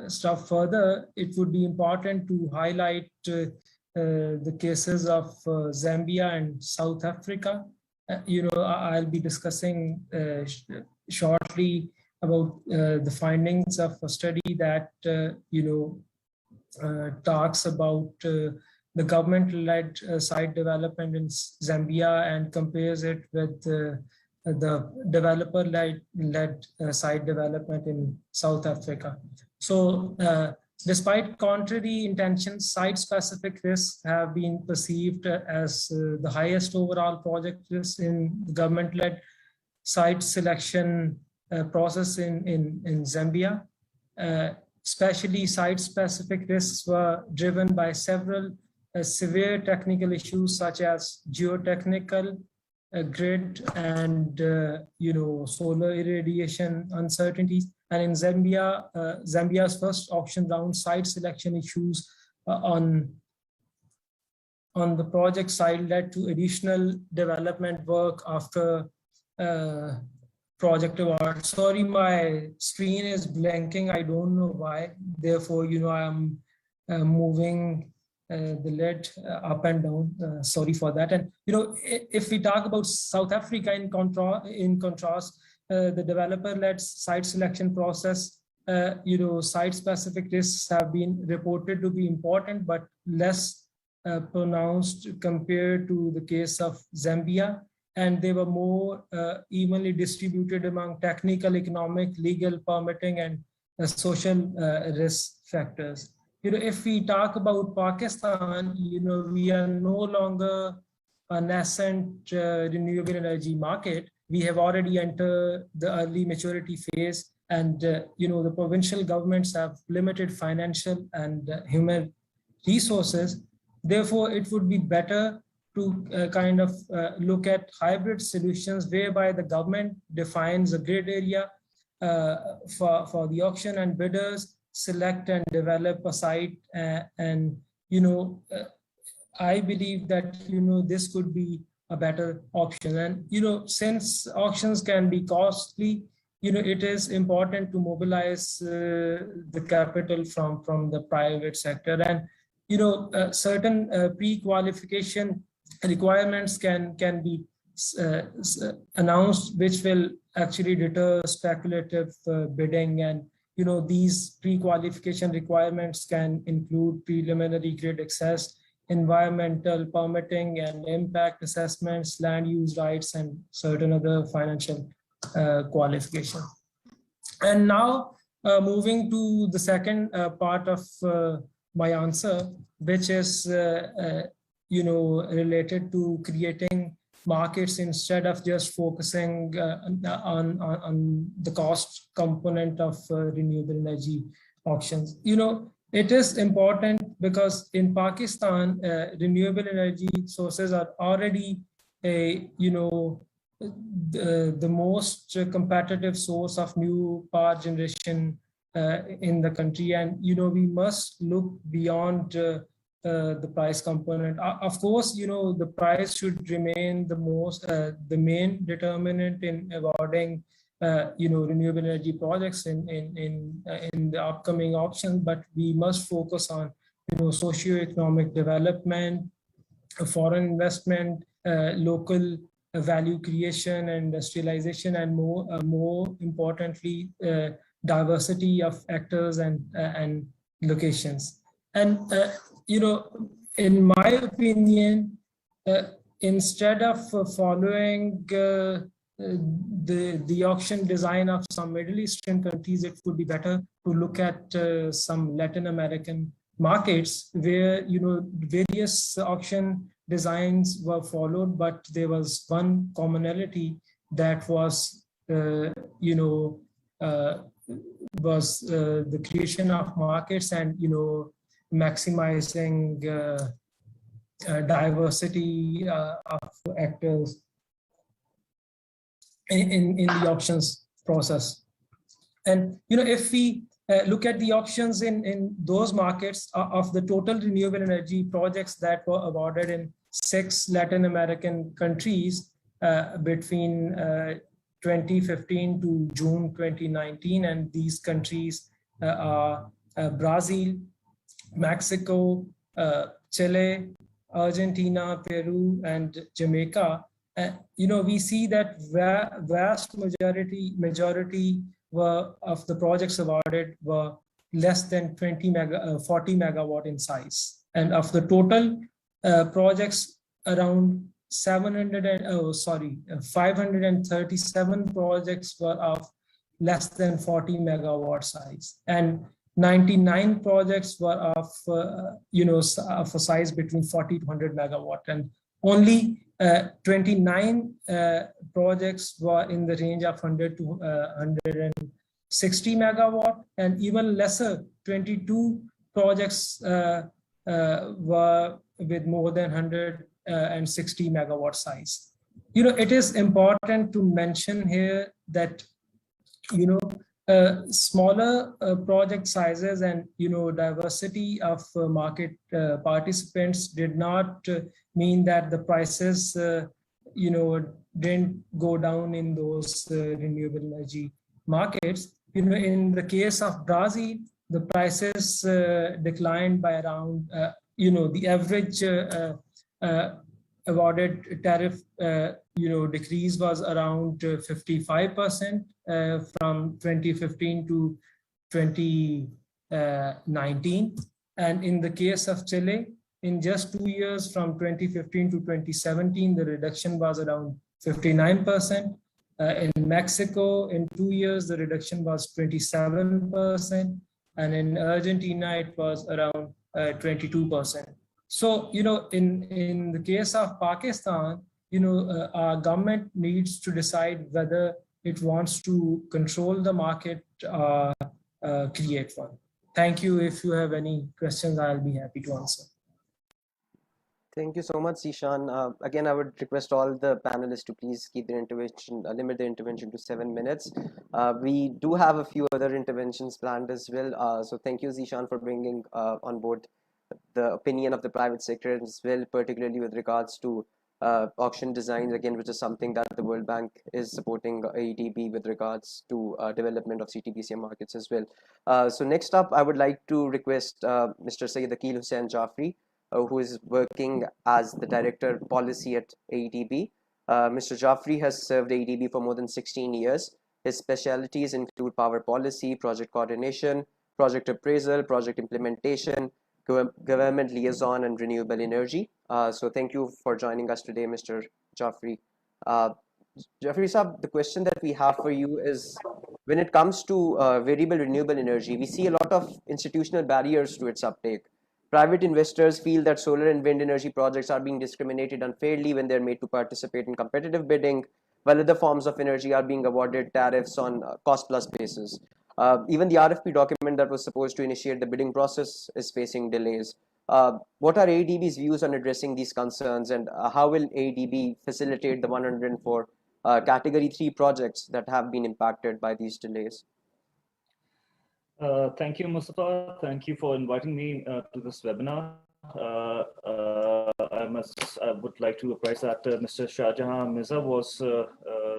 S6: stuff further, it would be important to highlight the cases of Zambia and South Africa. I'll be discussing shortly about the findings of a study that, talks about the government-led site development in Zambia and compares it with the developer-led site development in South Africa. So despite contrary intentions, site-specific risks have been perceived as the highest overall project risk in the government-led site selection process in Zambia. Especially site-specific risks were driven by several severe technical issues such as geotechnical, grid, and solar irradiation uncertainties. And in Zambia, Zambia's first auction round, site selection issues on on the project side led to additional development work after project award. Sorry, my screen is blanking. I don't know why. Therefore, I'm moving the lid up and down. Sorry for that. And if we talk about South Africa in contrast, the developer-led site selection process, site-specific risks have been reported to be important, but less pronounced compared to the case of Zambia. And they were more evenly distributed among technical, economic, legal, permitting, and social risk factors. If we talk about Pakistan, we are no longer a nascent renewable energy market. We have already entered the early maturity phase, and the provincial governments have limited financial and human resources. Therefore, it would be better to kind of look at hybrid solutions whereby the government defines a grid area for the auction, and bidders select and develop a site. I believe that this could be a better option. And since auctions can be costly, it is important to mobilize the capital from the private sector. And certain pre-qualification requirements can be announced, which will actually deter speculative bidding. And these pre-qualification requirements can include preliminary grid access, environmental permitting and impact assessments, land use rights, and certain other financial qualification. And now moving to the second part of my answer, which is related to creating markets instead of just focusing on the cost component of renewable energy auctions. It is important because in Pakistan, renewable energy sources are already the most competitive source of new power generation in the country. And we must look beyond the price component. Of course, the price should remain the main determinant in awarding renewable energy projects in the upcoming auction, but we must focus on socio-economic development, foreign investment, local value creation, industrialization, and more importantly, diversity of actors and locations. And in my opinion, instead of following the auction design of some Middle Eastern countries, it would be better to look at some Latin American markets where various auction designs were followed, but there was one commonality that was the creation of markets and maximizing diversity of actors in the auctions process. And if we look at the auctions in those markets, of the total renewable energy projects that were awarded in 6 Latin American countries between 2015 to June 2019, and these countries are Brazil, Mexico, Chile, Argentina, Peru, and Jamaica. We see that vast majority of the projects awarded were less than 40 megawatt in size. And of the total projects, around 537 projects were of less than 40 megawatt size, and 99 projects were of of a size between 40 to 100 megawatt, and only 29 projects were in the range of 100 to 160 megawatt, and even lesser 22 projects were with more than 160 megawatt size. It is important to mention here that smaller project sizes and diversity of market participants did not mean that the prices didn't go down in those renewable energy markets. In the case of Brazil, the prices declined by around the average awarded tariff decrease was around 55% from 2015 to 2019. And in the case of Chile, in just 2 years from 2015 to 2017, the reduction was around 59%. In Mexico, in 2 years, the reduction was 27%. And in Argentina, it was around 22%. So, in the case of Pakistan, our government needs to decide whether it wants to control the market or create one. Thank you. If you have any questions, I'll be happy to answer.
S3: Thank you so much, Zeeshan. Again, I would request all the panelists to please keep their intervention, limit their intervention to 7 minutes. We do have a few other interventions planned as well. So thank you, Zeeshan, for bringing on board the opinion of the private sector as well, particularly with regards to auction designs, again, which is something that the World Bank is supporting AEDB with regards to development of CTBCM markets as well. So next up, I would like to request Mr. Syed Akil Hussain Jaffrey, who is working as the Director Policy at AEDB. Mr. Jaffrey has served AEDB for more than 16 years. His specialties include power policy, project coordination, project appraisal, project implementation, government liaison, and renewable energy. So thank you for joining us today, Mr. Jaffrey. Jaffrey Saab, the question that we have for you is, when it comes to variable renewable energy, we see a lot of institutional barriers to its uptake. Private investors feel that solar and wind energy projects are being discriminated unfairly when they're made to participate in competitive bidding, while other forms of energy are being awarded tariffs on cost-plus basis. Even the RFP document that was supposed to initiate the bidding process is facing delays. What are AEDB's views on addressing these concerns, and how will AEDB facilitate the 104 Category 3 projects that have been impacted by these delays?
S7: Thank you, Mustafa. Thank you for inviting me to this webinar. I would like to apprise that Mr. Shahjahan Mirza was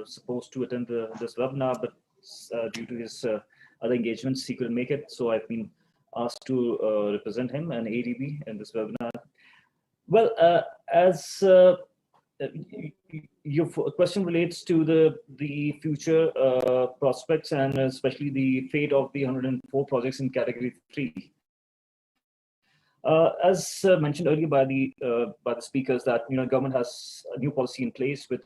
S7: supposed to attend this webinar, but due to his other engagements, he couldn't make it. So I've been asked to represent him and AEDB in this webinar. Well, as your question relates to the future prospects and especially the fate of the 104 projects in Category 3. As mentioned earlier by the speakers, that government has a new policy in place which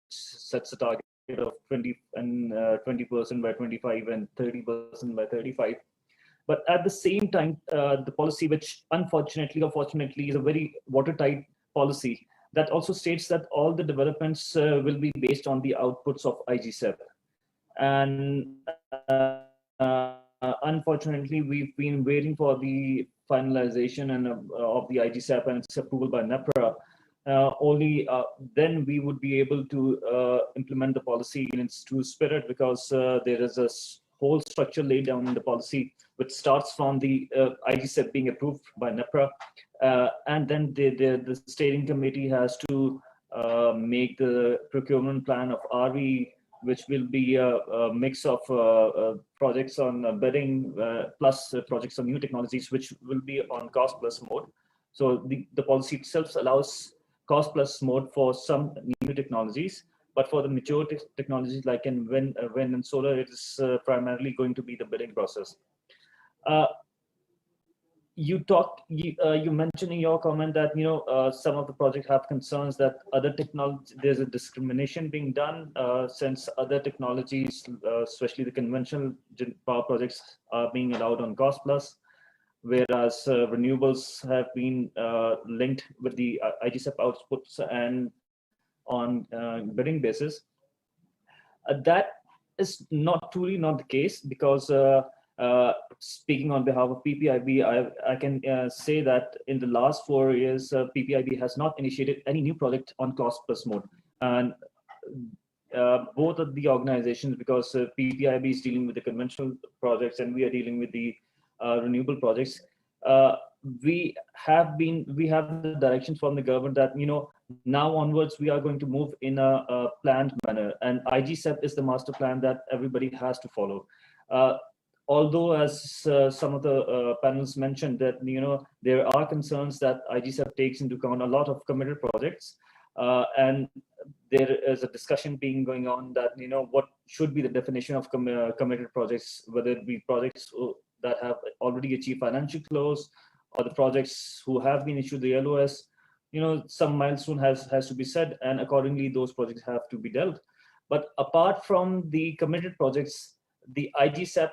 S7: sets a target of 20% by 25 and 30% by 35. But at the same time, the policy, which unfortunately or fortunately is a very watertight policy, that also states that all the developments will be based on the outputs of IGCEP. And unfortunately, we've been waiting for the finalization and of the IGCEP and its approval by NEPRA. Only then we would be able to implement the policy in its true spirit, because there is a whole structure laid down in the policy, which starts from the IGCEP being approved by NEPRA. And then the steering committee has to make the procurement plan of VRE, which will be a mix of projects on bidding plus projects on new technologies, which will be on cost plus mode. So the policy itself allows cost plus mode for some new technologies, but for the mature technologies like in wind and solar, it is primarily going to be the bidding process. You mentioned in your comment that some of the projects have concerns that other technology, there's a discrimination being done since other technologies, especially the conventional power projects, are being allowed on cost plus, whereas renewables have been linked with the IGCEP outputs and on bidding basis. That is truly not the case, because speaking on behalf of PPIB, I can say that in the last 4 years, PPIB has not initiated any new project on cost plus mode. And both of the organizations, because PPIB is dealing with the conventional projects and we are dealing with the renewable projects. We have the directions from the government that, now onwards we are going to move in a planned manner, and IGCEP is the master plan that everybody has to follow. Although, as some of the panels mentioned, that there are concerns that IGCEP takes into account a lot of committed projects, and there is a discussion going on that what should be the definition of committed projects, whether it be projects that have already achieved financial close, or the projects who have been issued the LOS. Some milestone has to be set, and accordingly those projects have to be dealt. But apart from the committed projects, the IGCEP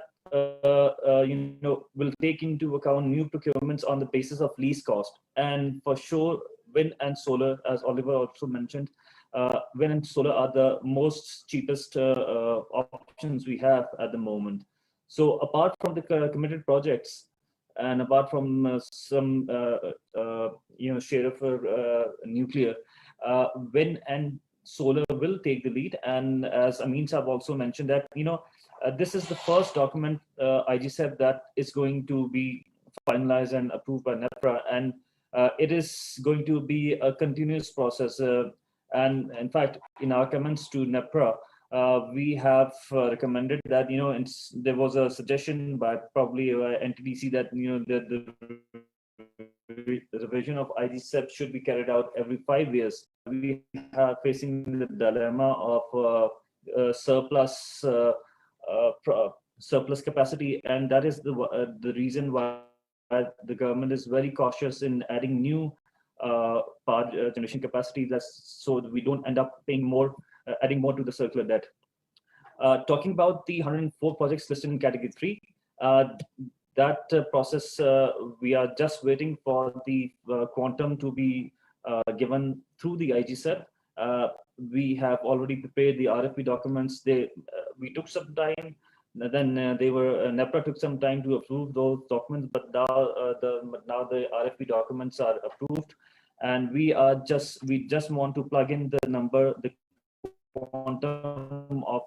S7: will take into account new procurements on the basis of least cost. And for sure, wind and solar, as Oliver also mentioned, wind and solar are the most cheapest options we have at the moment. So apart from the committed projects, and apart from some share of nuclear, wind and solar will take the lead. And as Amin Saab also mentioned that this is the first document, IGCEP, that is going to be finalized and approved by NEPRA, and it is going to be a continuous process. And in fact, in our comments to NEPRA, we have recommended that there was a suggestion by probably NTDC that the revision of IGCEP should be carried out every 5 years. We are facing the dilemma of surplus capacity, and that is the reason why the government is very cautious in adding new power generation capacity, so that we don't end up paying more, adding more to the circular debt. Talking about the 104 projects listed in category 3, that process, we are just waiting for the quantum to be given through the IGCEP. We have already prepared the RFP documents. We took some time, then NEPRA took some time to approve those documents, but now the RFP documents are approved, and we just want to plug in the number, the quantum of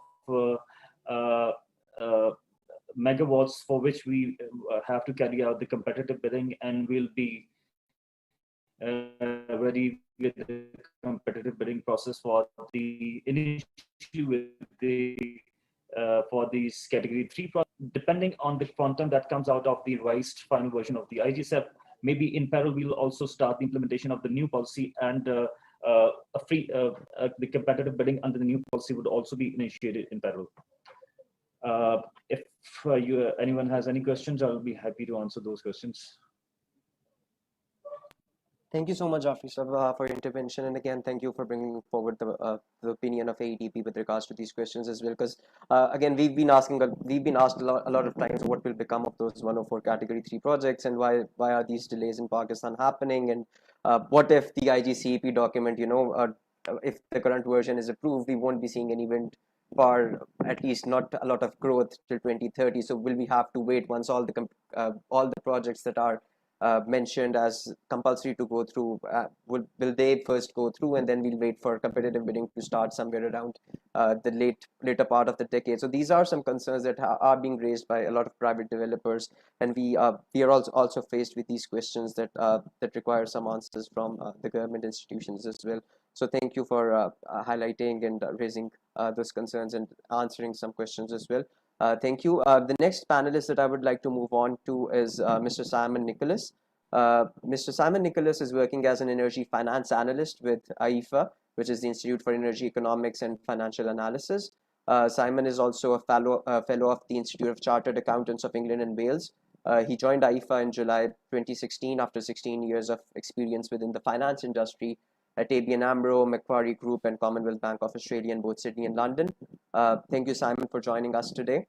S7: megawatts for which we have to carry out the competitive bidding, and we'll be ready with the competitive bidding process for these category 3 projects. Depending on the quantum that comes out of the revised final version of the IGCEP, maybe in parallel we'll also start the implementation of the new policy, and the competitive bidding under the new policy would also be initiated in parallel. If anyone has any questions, I'll be happy to answer those questions.
S3: Thank you so much, Jafri Sahab, for your intervention, and again, thank you for bringing forward the opinion of AEDP with regards to these questions as well. Because again, we've been asked a lot of times what will become of those 104 category 3 projects, and why are these delays in Pakistan happening, and what if the IGCEP document, if the current version is approved, we won't be seeing any wind for at least not a lot of growth till 2030. So will we have to wait once all the projects that are mentioned as compulsory to go through, will they first go through, and then we'll wait for competitive bidding to start somewhere around the later part of the decade? So these are some concerns that are being raised by a lot of private developers, and we are also faced with these questions that require some answers from the government institutions as well. So thank you for highlighting and raising those concerns and answering some questions as well. Thank you. The next panelist that I would like to move on to is Mr. Simon Nicholas. Mr. Simon Nicholas is working as an energy finance analyst with AIFA, which is the Institute for Energy Economics and Financial Analysis. Simon is also a fellow of the Institute of Chartered Accountants of England and Wales. He joined AIFA in July 2016 after 16 years of experience within the finance industry at ABN AMRO, Macquarie Group, and Commonwealth Bank of Australia in both Sydney and London. Thank you, Simon, for joining us today.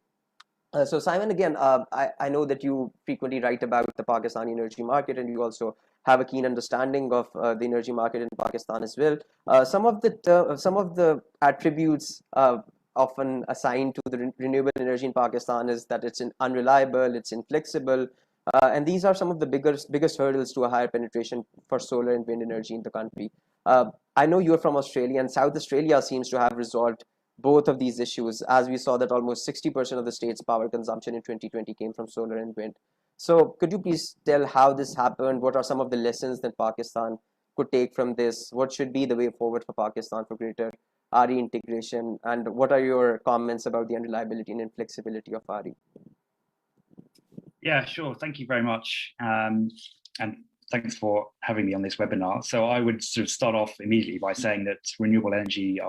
S3: So Simon, again, I know that you frequently write about the Pakistani energy market, and you also have a keen understanding of the energy market in Pakistan as well. Some of the attributes often assigned to the renewable energy in Pakistan is that it's unreliable, it's inflexible, and these are some of the biggest hurdles to a higher penetration for solar and wind energy in the country. I know you're from Australia, and South Australia seems to have resolved both of these issues, as we saw that almost 60% of the state's power consumption in 2020 came from solar and wind. So could you please tell how this happened? What are some of the lessons that Pakistan could take from this? What should be the way forward for Pakistan for greater RE integration? And what are your comments about the unreliability and inflexibility of RE?
S8: Yeah, sure. Thank you very much. And thanks for having me on this webinar. So I would sort of start off immediately by saying that renewable energy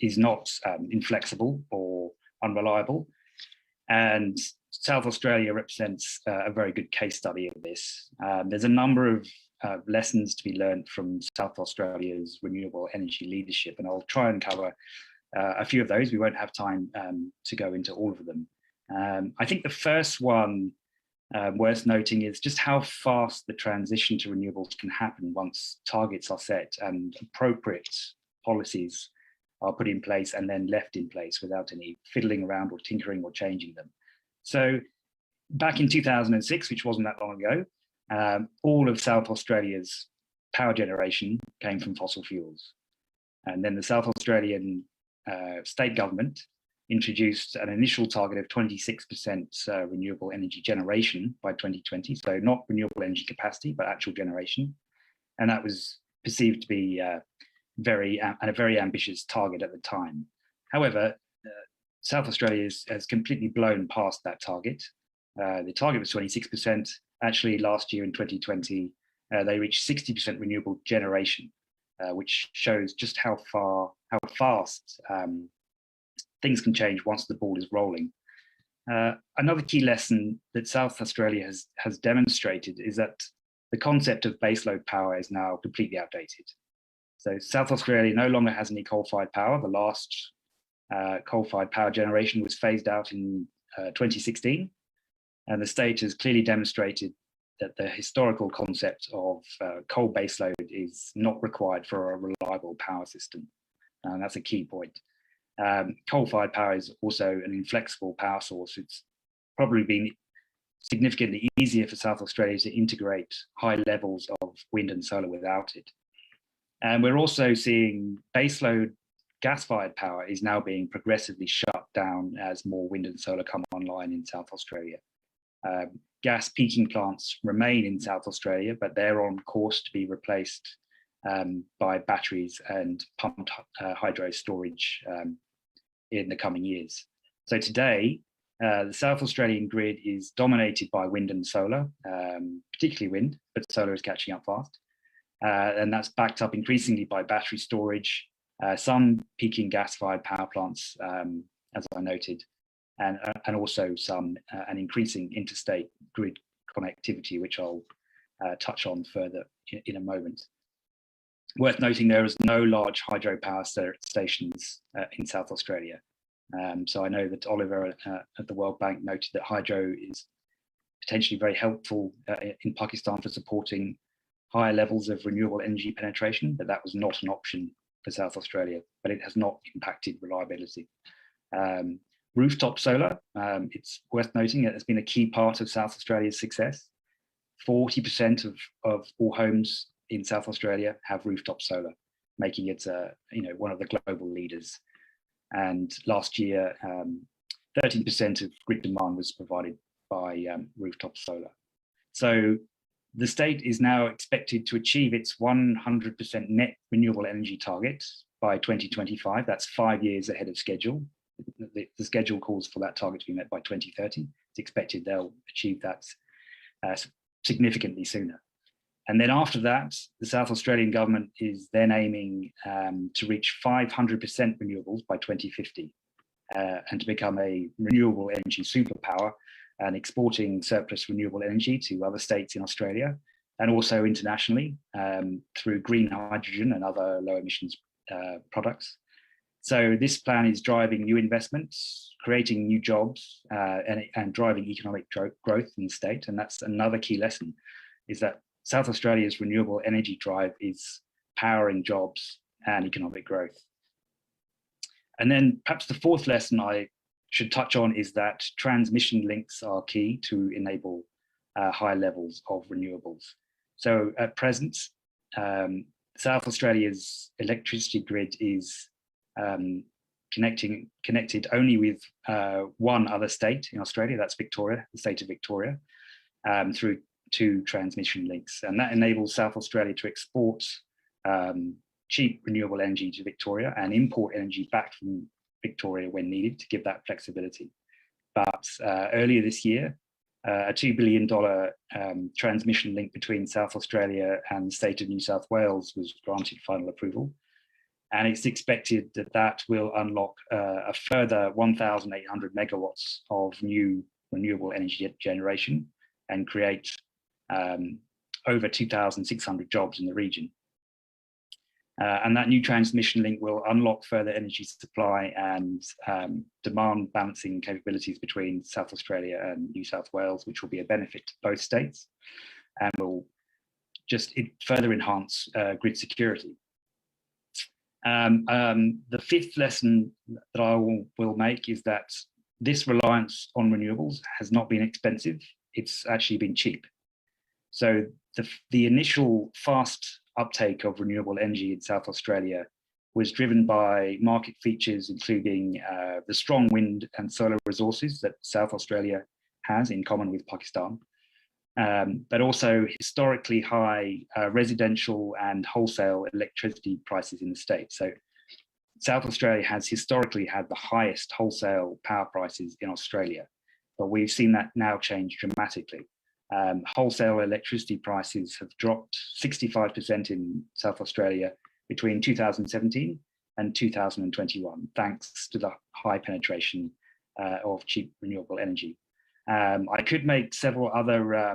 S8: is not inflexible or unreliable. And South Australia represents a very good case study of this. There's a number of lessons to be learned from South Australia's renewable energy leadership, and I'll try and cover a few of those. We won't have time to go into all of them. I think the first one worth noting is just how fast the transition to renewables can happen once targets are set and appropriate policies are put in place and then left in place without any fiddling around or tinkering or changing them. So back in 2006, which wasn't that long ago, all of South Australia's power generation came from fossil fuels. And then the South Australian state government introduced an initial target of 26% renewable energy generation by 2020. So not renewable energy capacity, but actual generation. And that was perceived to be a very ambitious target at the time. However, South Australia has completely blown past that target. The target was 26%. Actually, last year in 2020, they reached 60% renewable generation, which shows just how fast things can change once the ball is rolling. Another key lesson that South Australia has demonstrated is that the concept of baseload power is now completely outdated. So South Australia no longer has any coal-fired power. The last coal-fired power generation was phased out in 2016. And the state has clearly demonstrated that the historical concept of coal baseload is not required for a reliable power system. And that's a key point. Coal-fired power is also an inflexible power source. It's probably been significantly easier for South Australia to integrate high levels of wind and solar without it. And we're also seeing baseload gas-fired power is now being progressively shut down as more wind and solar come online in South Australia. Gas peaking plants remain in South Australia, but they're on course to be replaced by batteries and pumped hydro storage in the coming years. So today, the South Australian grid is dominated by wind and solar, particularly wind, but solar is catching up fast. And that's backed up increasingly by battery storage, some peaking gas-fired power plants, as I noted, and also an increasing interstate grid connectivity, which I'll touch on further in a moment. Worth noting, there is no large hydropower stations in South Australia. So I know that Oliver at the World Bank noted that hydro is potentially very helpful in Pakistan for supporting higher levels of renewable energy penetration, but that was not an option for South Australia, but it has not impacted reliability. Rooftop solar, it's worth noting it has been a key part of South Australia's success. 40% of all homes in South Australia have rooftop solar, making it one of the global leaders. And last year, 13% of grid demand was provided by rooftop solar. So the state is now expected to achieve its 100% net renewable energy target by 2025. That's 5 years ahead of schedule. The schedule calls for that target to be met by 2030. It's expected they'll achieve that significantly sooner. And then after that, the South Australian government is then aiming to reach 500% renewables by 2050 and to become a renewable energy superpower and exporting surplus renewable energy to other states in Australia and also internationally through green hydrogen and other low emissions products. So this plan is driving new investments, creating new jobs, and driving economic growth in the state. And that's another key lesson, is that South Australia's renewable energy drive is powering jobs and economic growth. And then perhaps the fourth lesson I should touch on is that transmission links are key to enable high levels of renewables. So at present, South Australia's electricity grid is connected only with one other state in Australia, that's Victoria, the state of Victoria, through 2 transmission links. And that enables South Australia to export cheap renewable energy to Victoria and import energy back from Victoria when needed to give that flexibility. But earlier this year, a $2 billion transmission link between South Australia and the state of New South Wales was granted final approval. And it's expected that that will unlock a further 1,800 megawatts of new renewable energy generation and create over 2,600 jobs in the region. And that new transmission link will unlock further energy supply and demand balancing capabilities between South Australia and New South Wales, which will be a benefit to both states and will just further enhance grid security. The 5th lesson that I will make is that this reliance on renewables has not been expensive, it's actually been cheap. So the initial fast uptake of renewable energy in South Australia was driven by market features, including the strong wind and solar resources that South Australia has in common with Pakistan, but also historically high residential and wholesale electricity prices in the state. So South Australia has historically had the highest wholesale power prices in Australia, but we've seen that now change dramatically. Wholesale electricity prices have dropped 65% in South Australia between 2017 and 2021, thanks to the high penetration of cheap renewable energy. I could make several other,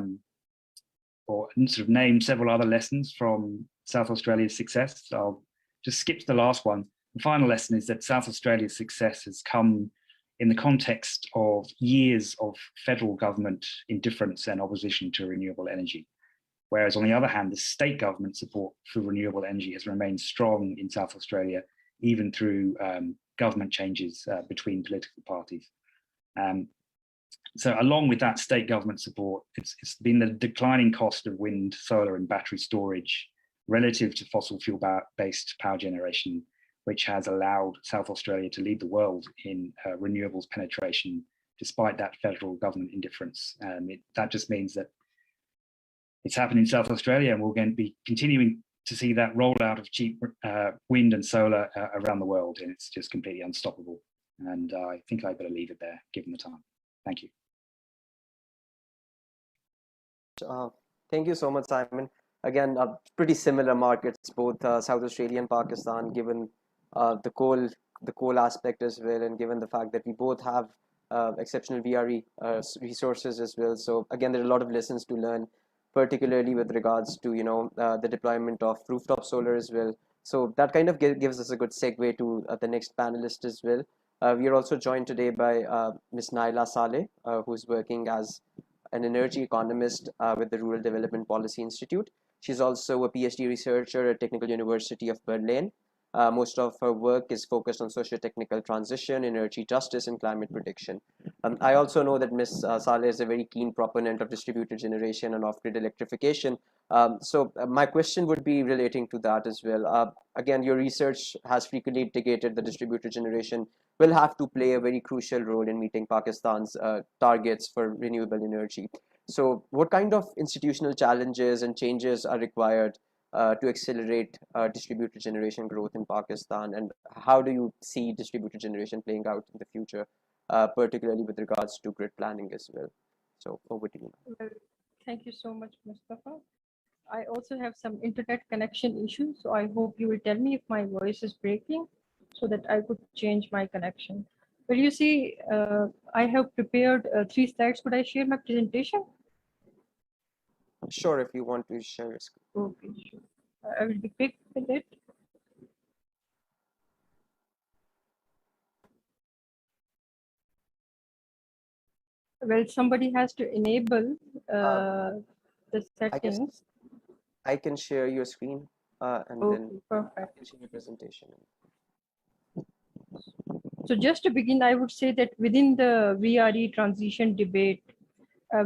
S8: or sort of name several other lessons from South Australia's success. So I'll just skip to the last one. The final lesson is that South Australia's success has come in the context of years of federal government indifference and opposition to renewable energy. Whereas on the other hand, the state government support for renewable energy has remained strong in South Australia, even through government changes between political parties. So along with that state government support, it's been the declining cost of wind, solar and battery storage relative to fossil fuel-based power generation, which has allowed South Australia to lead the world in renewables penetration, despite that federal government indifference. That just means that it's happened in South Australia, and we're going to be continuing to see that rollout of cheap wind and solar around the world, and it's just completely unstoppable. And I think I better leave it there, given the time. Thank you.
S3: Thank you so much, Simon. Again, pretty similar markets, both South Australia and Pakistan, given the coal aspect as well, and given the fact that we both have exceptional VRE resources as well. So again, there are a lot of lessons to learn, particularly with regards to the deployment of rooftop solar as well. So that kind of gives us a good segue to the next panelist as well. We are also joined today by Ms. Naila Saleh, who's working as an energy economist with the Rural Development Policy Institute. She's also a PhD researcher at Technical University of Berlin. Most of her work is focused on socio-technical transition, energy justice, and climate prediction. I also know that Ms. Saleh is a very keen proponent of distributed generation and off-grid electrification. So my question would be relating to that as well. Again, your research has frequently indicated that distributed generation will have to play a very crucial role in meeting Pakistan's targets for renewable energy. So what kind of institutional challenges and changes are required to accelerate distributed generation growth in Pakistan, and how do you see distributed generation playing out in the future, particularly with regards to grid planning as well? So over to you.
S9: Well, thank you so much, Mustafa. I also have some internet connection issues, so I hope you will tell me if my voice is breaking so that I could change my connection. Well, you see, I have prepared 3 slides. Could I share my presentation?
S3: Sure, if you want to share your screen.
S9: Okay, sure. I will be quick with it. Well, somebody has to enable the settings.
S3: I can share your screen and then
S9: perfect.
S3: I can share your presentation.
S9: So just to begin, I would say that within the VRE transition debate,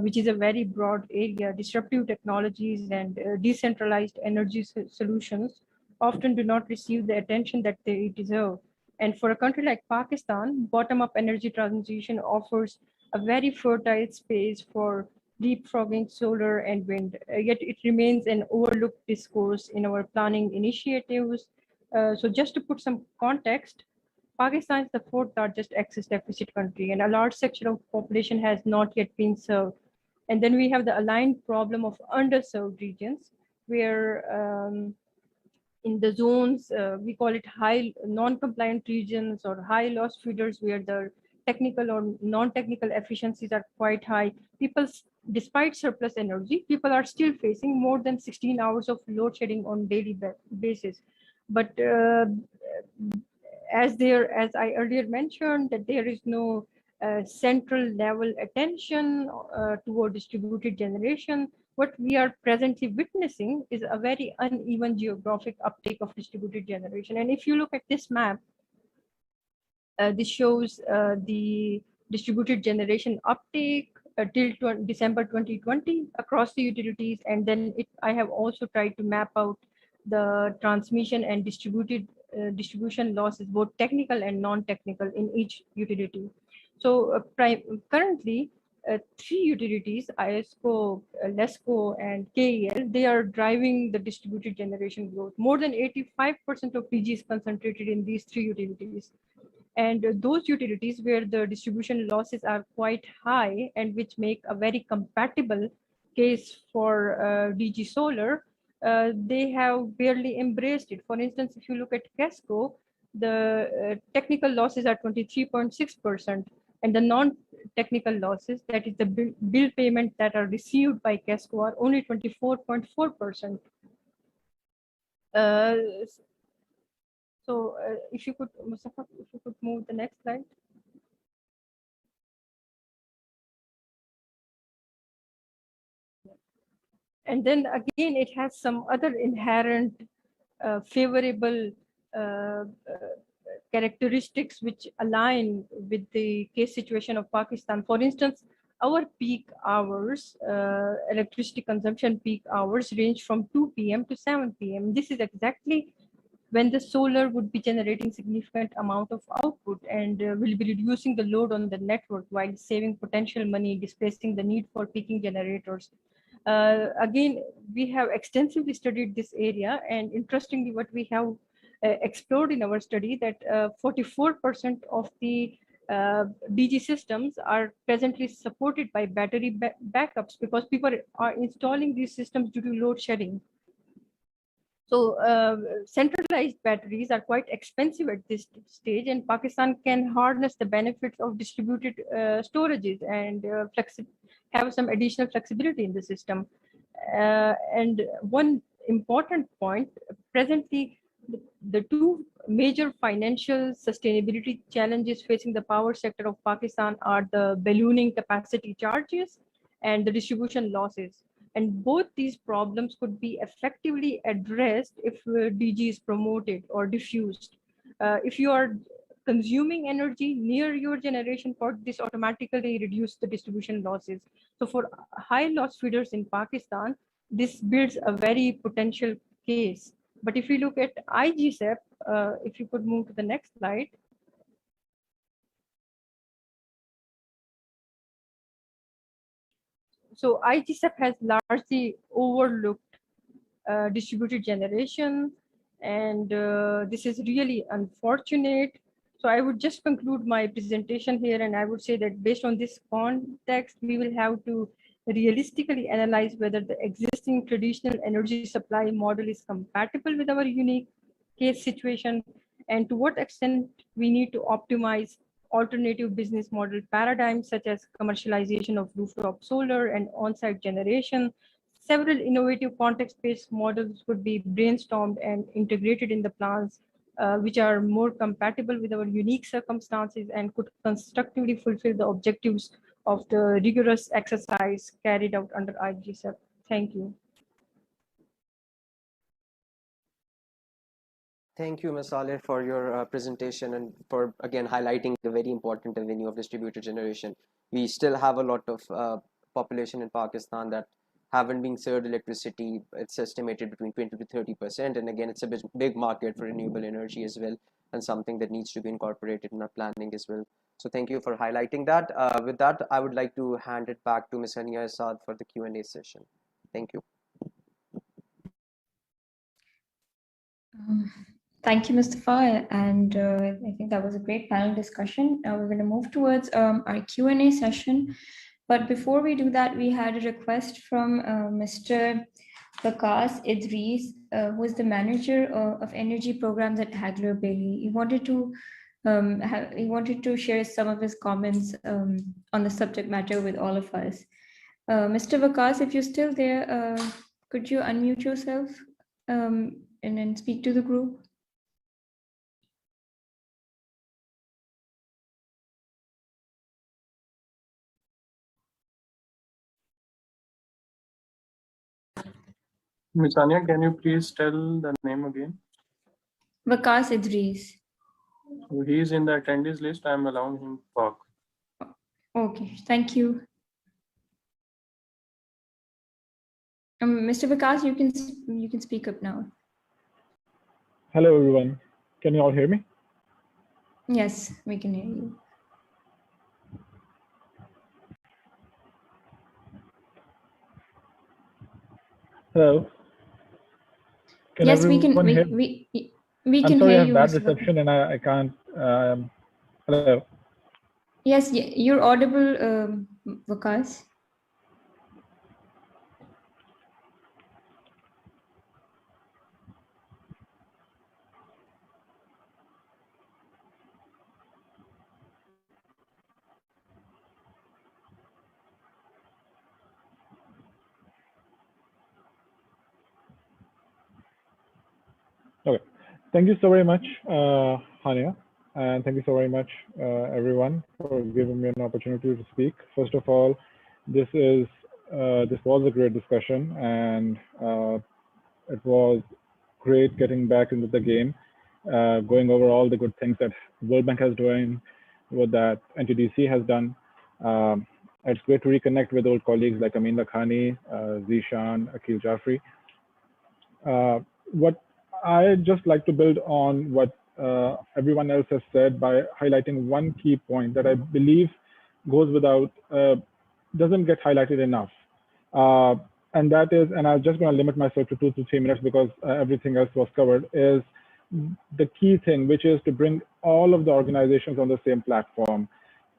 S9: which is a very broad area, disruptive technologies and decentralized energy solutions often do not receive the attention that they deserve. And for a country like Pakistan, bottom-up energy transition offers a very fertile space for leapfrogging solar and wind, yet it remains an overlooked discourse in our planning initiatives. So just to put some context, Pakistan is the fourth largest excess deficit country, and a large section of population has not yet been served. And then we have the aligned problem of underserved regions, where in the zones, we call it high non-compliant regions or high loss feeders, where the technical or non-technical efficiencies are quite high. Despite surplus energy, people are still facing more than 16 hours of load shedding on daily basis. But as I earlier mentioned, that there is no central level attention toward distributed generation. What we are presently witnessing is a very uneven geographic uptake of distributed generation. And if you look at this map, this shows the distributed generation uptake till December 2020 across the utilities. And then I have also tried to map out the transmission and distribution losses, both technical and non-technical, in each utility. So currently, three utilities, ISCO, LESCO, and KEL, they are driving the distributed generation growth. More than 85% of PG is concentrated in these three utilities. And those utilities where the distribution losses are quite high and which make a very compatible case for DG solar, they have barely embraced it. For instance, if you look at KESCO, the technical losses are 23.6%, and the non-technical losses, that is the bill payment that are received by KESCO, are only 24.4%. So if you could, Mustafa, if you could move the next slide. And then again, it has some other inherent favorable characteristics which align with the case situation of Pakistan. For instance, our peak hours, electricity consumption peak hours, range from 2 p.m. to 7 p.m. This is exactly when the solar would be generating significant amount of output and will be reducing the load on the network while saving potential money, displacing the need for peaking generators. Again, we have extensively studied this area, and interestingly, what we have explored in our study, that 44% of the DG systems are presently supported by battery backups, because people are installing these systems due to load shedding. So centralized batteries are quite expensive at this stage, and Pakistan can harness the benefits of distributed storages and have some additional flexibility in the system. And one important point, presently, the two major financial sustainability challenges facing the power sector of Pakistan are the ballooning capacity charges and the distribution losses. And both these problems could be effectively addressed if DG is promoted or diffused. If you are consuming energy near your generation port, this automatically reduces the distribution losses. So for high loss feeders in Pakistan, this builds a very potential case. But if you look at IGSEP, if you could move to the next slide. So IGSEP has largely overlooked distributed generation, and this is really unfortunate. So I would just conclude my presentation here, and I would say that based on this context, we will have to realistically analyze whether the existing traditional energy supply model is compatible with our unique case situation, and to what extent we need to optimize alternative business model paradigms such as commercialization of rooftop solar and on-site generation. Several innovative context-based models could be brainstormed and integrated in the plans, which are more compatible with our unique circumstances and could constructively fulfill the objectives of the rigorous exercise carried out under IGSEP. Thank you.
S3: Thank you, Ms. Saleh, for your presentation and for, again, highlighting the very important avenue of distributed generation. We still have a lot of population in Pakistan that haven't been served electricity. It's estimated between 20 to 30%. And again, it's a big market for renewable energy as well, and something that needs to be incorporated in our planning as well. So thank you for highlighting that. With that, I would like to hand it back to Ms. Hania Assad for the Q&A session. Thank you.
S1: Thank you, Mustafa, and I think that was a great panel discussion. Now we're going to move towards our Q&A session. But before we do that, we had a request from Mr. Vikas Idris, who is the manager of energy programs at Hagler Bailey. He wanted to share some of his comments on the subject matter with all of us. Mr. Vikas, if you're still there, could you unmute yourself and then speak to the group?
S10: Ms. Anya, can you please tell the name again?
S1: Vikas Idris.
S10: So he is in the attendees list. I am allowing him to talk.
S1: Okay, thank you. Mr. Vikas, you can speak up now.
S11: Hello, everyone. Can you all hear me?
S1: Yes, we can hear you.
S11: Hello.
S1: Yes, we can. We can
S11: sorry,
S1: hear
S11: I have
S1: you.
S11: bad
S1: Mr.
S11: reception and I can't. Hello.
S1: Yes, you're audible, Vikas.
S11: Okay. Thank you so very much, Hania, and thank you so very much, everyone, for giving me an opportunity to speak. First of all, this was a great discussion, and it was great getting back into the game, going over all the good things that World Bank has doing, what that NTDC has done. It's great to reconnect with old colleagues like Amin Lakhani, Zeeshan, Akil Jafri. What I just like to build on what everyone else has said by highlighting one key point that I believe goes without, doesn't get highlighted enough. And that is, and I'm just going to limit myself to 2 to 3 minutes because everything else was covered, is the key thing, which is to bring all of the organizations on the same platform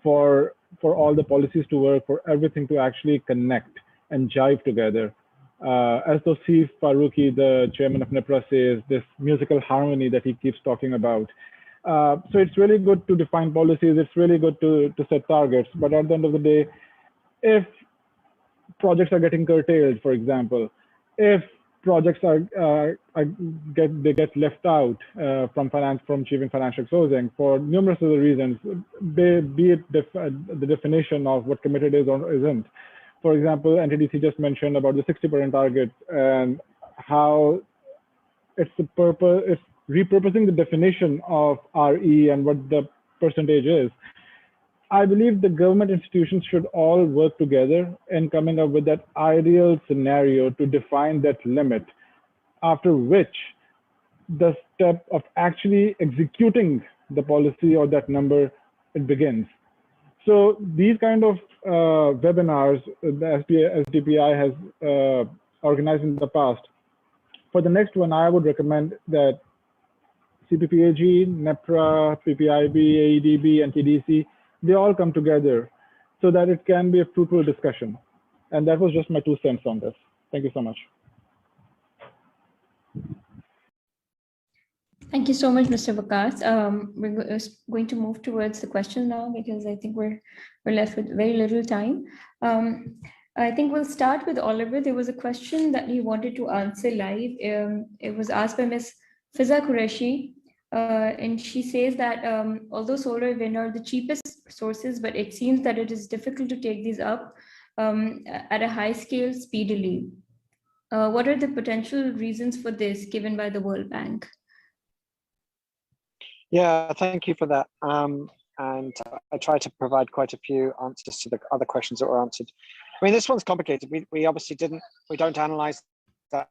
S11: for all the policies to work, for everything to actually connect and jive together. As Tosif Farooqi, the chairman of NIPRA, says, this musical harmony that he keeps talking about. So it's really good to define policies. It's really good to set targets. But at the end of the day, if projects are getting curtailed, for example, if projects get left out from achieving financial closing for numerous other reasons, be it the definition of what committed is or isn't. For example, NTDC just mentioned about the 60% target and how it's repurposing the definition of RE and what the percentage is. I believe the government institutions should all work together in coming up with that ideal scenario to define that limit, after which the step of actually executing the policy or that number, it begins. So these kind of webinars the SDPI has organized in the past. For the next one, I would recommend that CPPAG, NEPRA, PPIB, AEDB, and TDC, they all come together so that it can be a fruitful discussion. And that was just my 2 cents on this. Thank you so much.
S1: Thank you so much, Mr. Vikas. We're going to move towards the questions now because I think we're left with very little time. I think we'll start with Oliver. There was a question that he wanted to answer live. It was asked by Ms. Fiza Qureshi, and she says that although solar and wind are the cheapest sources, but it seems that it is difficult to take these up at a high scale speedily. What are the potential reasons for this given by the World Bank?
S2: Yeah, thank you for that. And I tried to provide quite a few answers to the other questions that were answered. I mean, this one's complicated. We obviously we don't analyze that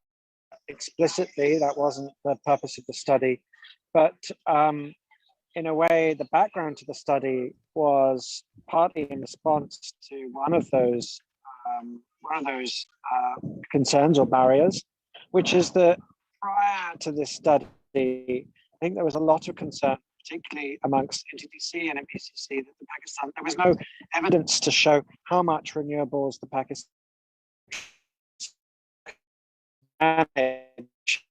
S2: explicitly. That wasn't the purpose of the study. But in a way, the background to the study was partly in response to one of those concerns or barriers, which is that prior to this study, I think there was a lot of concern, particularly amongst NTDC and MPCC, that there was no evidence to show how much renewables the Pakistan manage,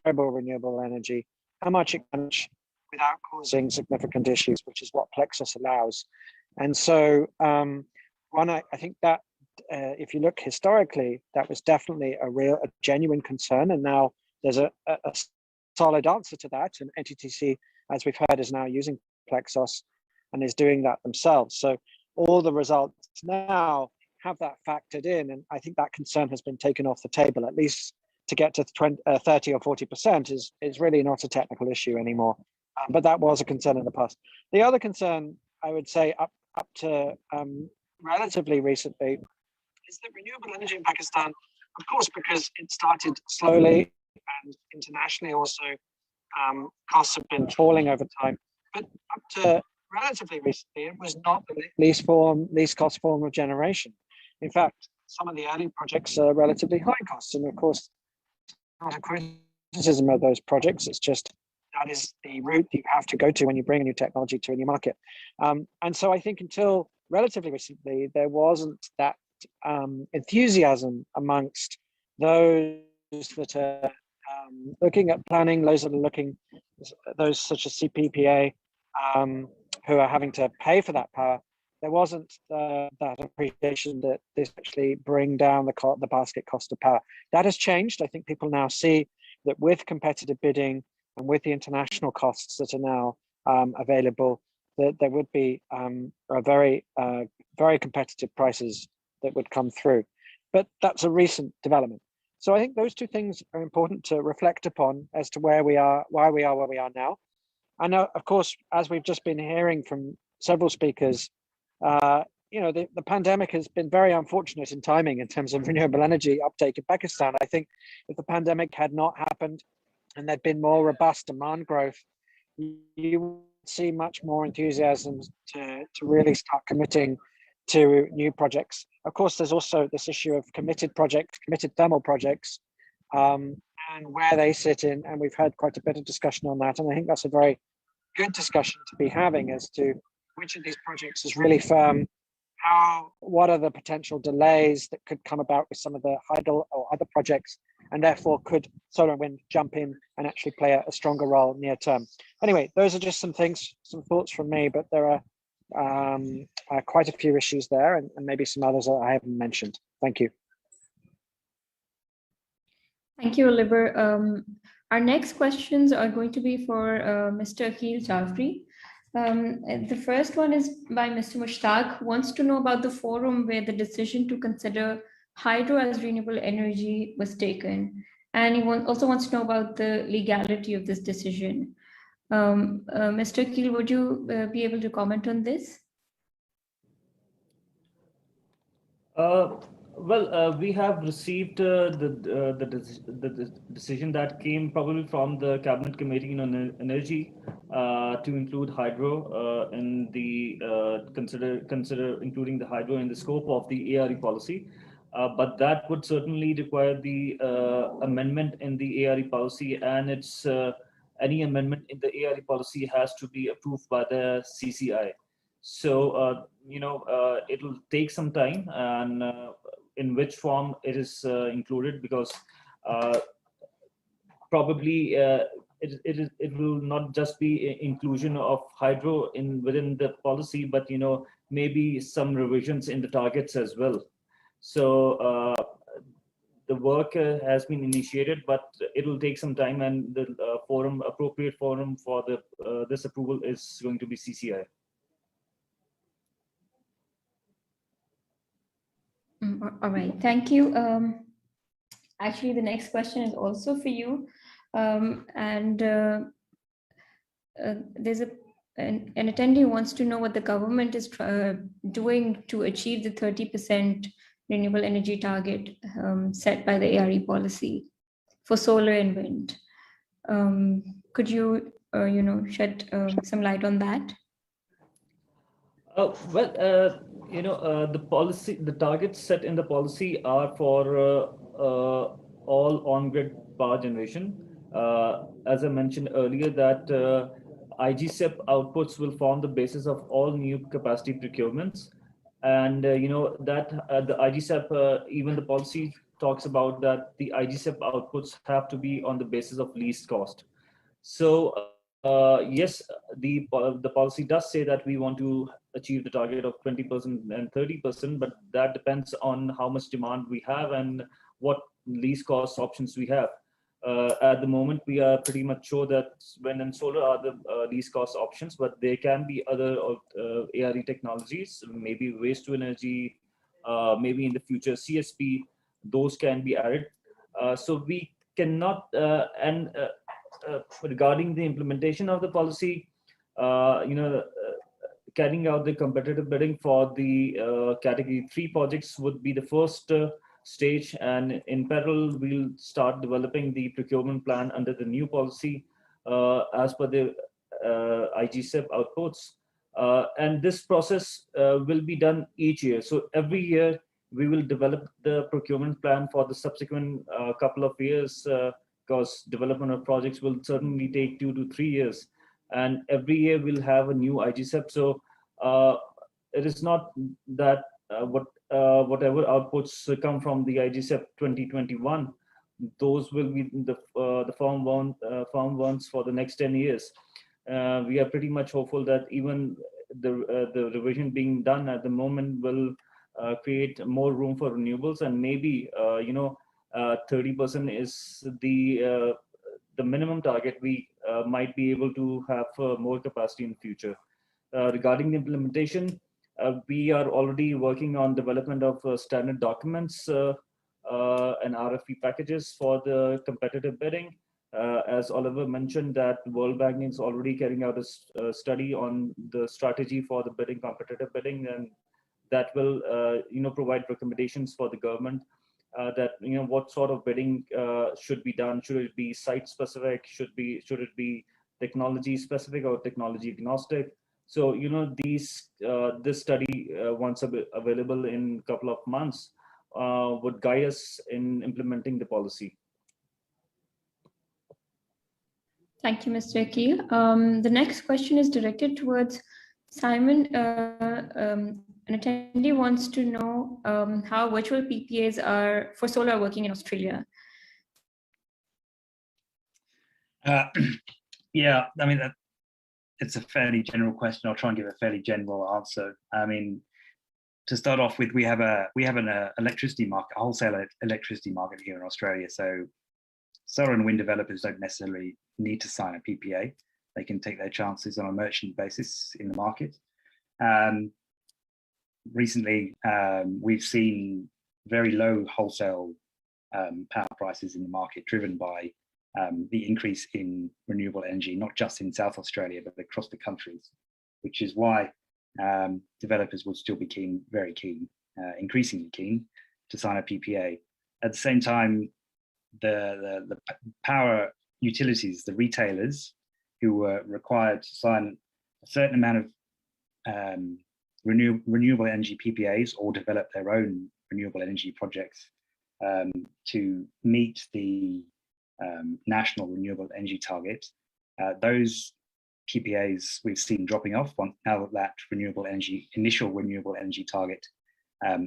S2: variable renewable energy, how much it can manage without causing significant issues, which is what Plexus allows. And so I think that if you look historically, that was definitely a genuine concern. And now there's a solid answer to that. And NTTC, as we've heard, is now using Plexus and is doing that themselves. So all the results now have that factored in. And I think that concern has been taken off the table, at least to get to 30 or 40% is really not a technical issue anymore. But that was a concern in the past. The other concern, I would say, up to relatively recently, is that renewable energy in Pakistan, of course, because it started slowly and internationally also, costs have been falling over time. But up to relatively recently, it was not the least cost form of generation. In fact, some of the early projects are relatively high costs. And of course, not a criticism of those projects. It's just that is the route you have to go to when you bring a new technology to a new market. And so I think until relatively recently, there wasn't that enthusiasm amongst those that are looking at planning, those such as CPPA, who are having to pay for that power. There wasn't that appreciation that this actually bring down the basket cost of power. That has changed. I think people now see that with competitive bidding and with the international costs that are now available, that there would be very competitive prices that would come through. But that's a recent development. So I think those two things are important to reflect upon as to where we are, why we are where we are now. And of course, as we've just been hearing from several speakers, the pandemic has been very unfortunate in timing in terms of renewable energy uptake in Pakistan. I think if the pandemic had not happened and there'd been more robust demand growth, you would see much more enthusiasm to really start committing to new projects. Of course, there's also this issue of committed thermal projects, and where they sit in, and we've had quite a bit of discussion on that. And I think that's a very good discussion to be having as to which of these projects is really firm, what are the potential delays that could come about with some of the hydro or other projects, and therefore could solar and wind jump in and actually play a stronger role near term. Anyway, those are just some thoughts from me, but there are quite a few issues there and maybe some others that I haven't mentioned. Thank you.
S1: Thank you, Oliver. Our next questions are going to be for Mr. Akhil Jafri. The first one is by Mr. Mushtaq, who wants to know about the forum where the decision to consider hydro as renewable energy was taken. And he also wants to know about the legality of this decision. Mr. Akhil, would you be able to comment on this?
S7: We have received the decision that came probably from the Cabinet Committee on Energy to include hydro in the consider including the hydro in the scope of the ARE policy. But that would certainly require the amendment in the ARE policy, and it's any amendment in the ARE policy has to be approved by the CCI. So it'll take some time, and in which form it is included, because probably it will not just be inclusion of hydro within the policy, but maybe some revisions in the targets as well. So the work has been initiated, but it will take some time, and the appropriate forum for this approval is going to be CCI.
S1: All right, thank you. Actually, the next question is also for you. There's an attendee wants to know what the government is doing to achieve the 30% renewable energy target set by the ARE policy for solar and wind. Could you, shed some light on that?
S7: The targets set in the policy are for all on-grid power generation. As I mentioned earlier, that IGCEP outputs will form the basis of all new capacity procurements. And the IGCEP, even the policy talks about that the IGCEP outputs have to be on the basis of least cost. So yes, the policy does say that we want to achieve the target of 20% and 30%, but that depends on how much demand we have and what least cost options we have. At the moment, we are pretty much sure that wind and solar are the least cost options, but there can be other ARE technologies, maybe waste to energy, maybe in the future CSP, those can be added. So we cannot, regarding the implementation of the policy, carrying out the competitive bidding for the category 3 projects would be the first stage, and in parallel we'll start developing the procurement plan under the new policy as per the IGCEP outputs, and this process will be done each year. So every year we will develop the procurement plan for the subsequent couple of years, because development of projects will certainly take 2 to 3 years, and every year we'll have a new IGCEP. So it is not that whatever outputs come from the IGCEP 2021, those will be the firm ones for the next 10 years. We are pretty much hopeful that even the revision being done at the moment will create more room for renewables, and maybe 30% is the minimum target. We might be able to have more capacity in the future. Regarding the implementation, we are already working on development of standard documents and RFP packages for the competitive bidding. As Oliver mentioned, that World Bank is already carrying out a study on the strategy for the bidding, competitive bidding, and that will provide recommendations for the government that what sort of bidding should be done. Should it be site specific? Should it be technology specific or technology agnostic? So this study, once available in a couple of months, would guide us in implementing the policy.
S1: Thank you, Mr. Akil. The next question is directed towards Simon. An attendee wants to know how virtual PPAs are for solar working in Australia.
S8: Yeah, I mean, it's a fairly general question. I'll try and give a fairly general answer. I mean, to start off with, we have an electricity market, a wholesale electricity market here in Australia. So solar and wind developers don't necessarily need to sign a PPA. They can take their chances on a merchant basis in the market. Recently, we've seen very low wholesale power prices in the market, driven by the increase in renewable energy, not just in South Australia, but across the countries, which is why developers would still be very keen, increasingly keen to sign a PPA. At the same time, the power utilities, the retailers who were required to sign a certain amount of renewable energy PPAs or develop their own renewable energy projects to meet the national renewable energy target. Those PPAs we've seen dropping off now that initial renewable energy target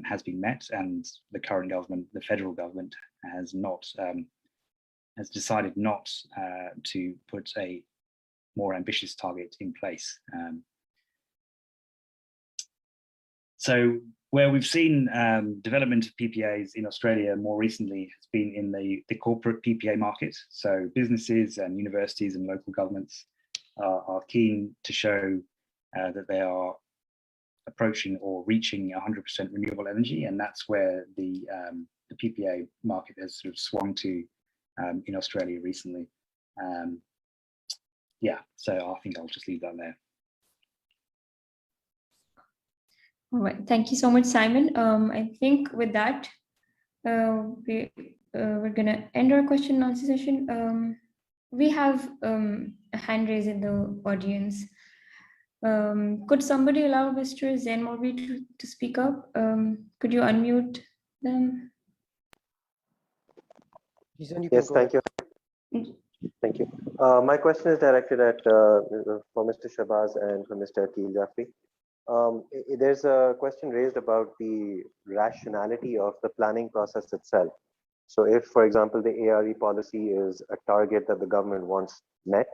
S8: has been met, and the current government, the federal government, has decided not to put a more ambitious target in place. So where we've seen development of PPAs in Australia more recently has been in the corporate PPA market. So businesses and universities and local governments are keen to show that they are approaching or reaching 100% renewable energy, and that's where the PPA market has sort of swung to in Australia recently. Yeah, so I think I'll just leave that there.
S1: All right. Thank you so much, Simon. I think with that, we're going to end our question and answer session. We have a hand raised in the audience. Could somebody allow Mr. Zain Maulvi to speak up? Could you unmute them?
S3: Yes, thank you. Thank you. My question is directed at for Mr. Shabazz and for Mr. Akil Jafri. There's a question raised about the rationality of the planning process itself. So if, for example, the ARE policy is a target that the government wants met,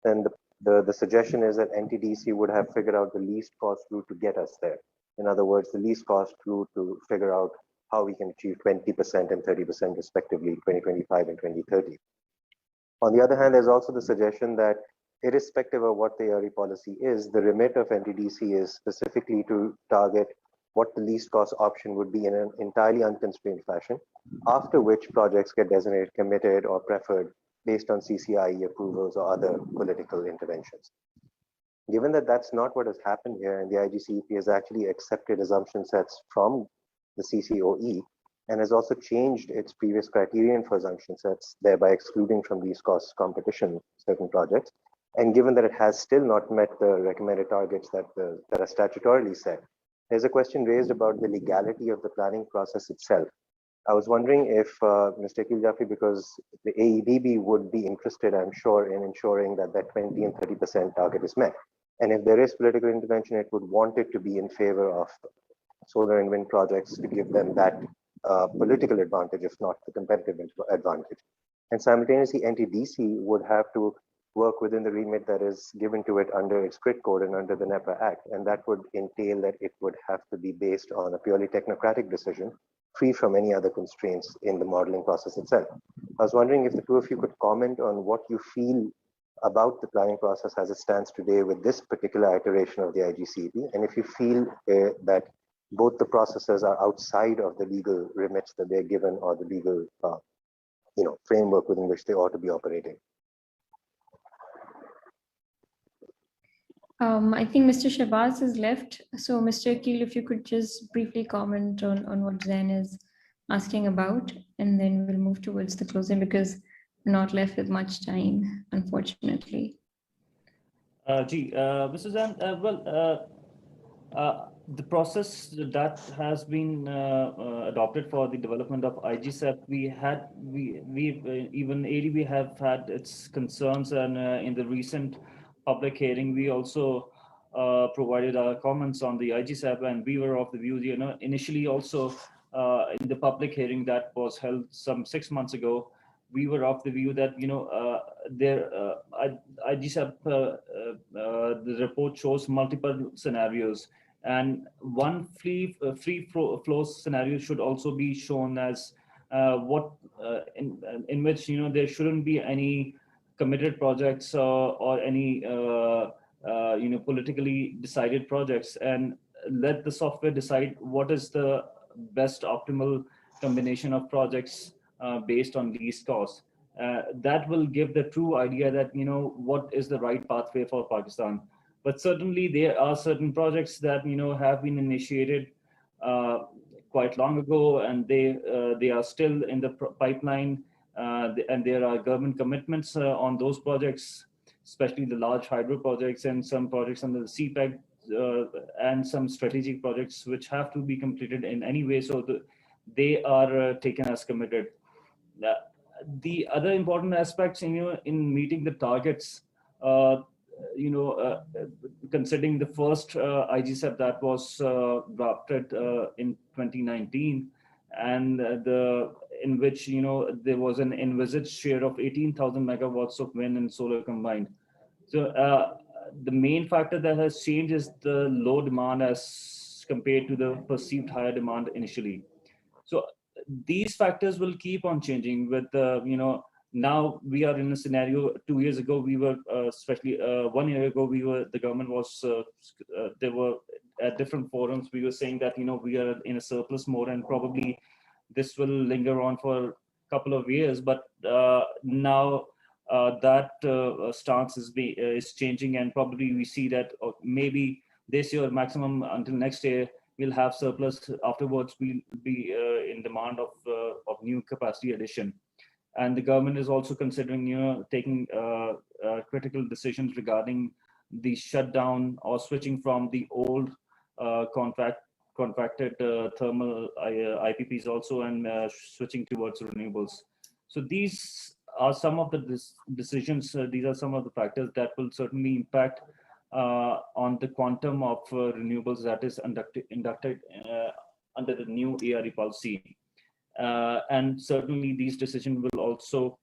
S3: then the suggestion is that NTDC would have figured out the least cost route to get us there. In other words, the least cost route to figure out how we can achieve 20% and 30% respectively, 2025 and 2030. On the other hand, there's also the suggestion that irrespective of what the ARE policy is, the remit of NTDC is specifically to target what the least cost option would be in an entirely unconstrained fashion, after which projects get designated committed or preferred based on CCIE approvals or other political interventions. Given that that's not what has happened here, and the IGCEP has actually accepted assumption sets from the CCOE and has also changed its previous criterion for assumption sets, thereby excluding from least cost competition certain projects, and given that it has still not met the recommended targets that are statutorily set, there's a question raised about the legality of the planning process itself. I was wondering if Mr. Akil Jafri, because the AEBB would be interested, I'm sure, in ensuring that that 20 and 30% target is met. And if there is political intervention, it would want it to be in favor of solar and wind projects to give them that political advantage, if not the competitive advantage. And simultaneously, NTDC would have to work within the remit that is given to it under its grid code and under the NEPA Act. And that would entail that it would have to be based on a purely technocratic decision, free from any other constraints in the modeling process itself. I was wondering if the two of you could comment on what you feel about the planning process as it stands today with this particular iteration of the IGCEP, and if you feel that both the processes are outside of the legal remits that they're given or the legal framework within which they ought to be operating.
S1: I think Mr. Shabazz has left. So Mr. Akil, if you could just briefly comment on what Zain is asking about, and then we'll move towards the closing because we're not left with much time, unfortunately.
S7: Mr. Zain, the process that has been adopted for the development of IGCEP, even ADB have had its concerns, and in the recent public hearing, we also provided our comments on the IGCEP, and we were of the view, initially also in the public hearing that was held some 6 months ago, we were of the view that IGCEP, the report shows multiple scenarios, and one free flow scenario should also be shown as in which there shouldn't be any committed projects or any politically decided projects, and let the software decide what is the best optimal combination of projects based on least cost. That will give the true idea that what is the right pathway for Pakistan. But certainly there are certain projects that have been initiated quite long ago, and they are still in the pipeline, and there are government commitments on those projects, especially the large hydro projects and some projects under the CPEG, and some strategic projects which have to be completed in any way, so they are taken as committed. The other important aspects in meeting the targets, considering the first IGCEP that was drafted in 2019, and in which there was an envisaged share of 18,000 megawatts of wind and solar combined. So the main factor that has changed is the low demand as compared to the perceived higher demand initially. So these factors will keep on changing with now we are in a scenario. 2 years ago we were, especially 1 year ago, the government was there were at different forums we were saying that we are in a surplus mode, and probably this will linger on for a couple of years. But now that stance is changing, and probably we see that maybe this year, maximum until next year, we'll have surplus. Afterwards, we'll be in demand of new capacity addition. And the government is also considering taking critical decisions regarding the shutdown or switching from the old contracted thermal IPPs also, and switching towards renewables. So these are some of the decisions. These are some of the factors that will certainly impact on the quantum of renewables that is inducted under the new ARE policy. And certainly these decisions will also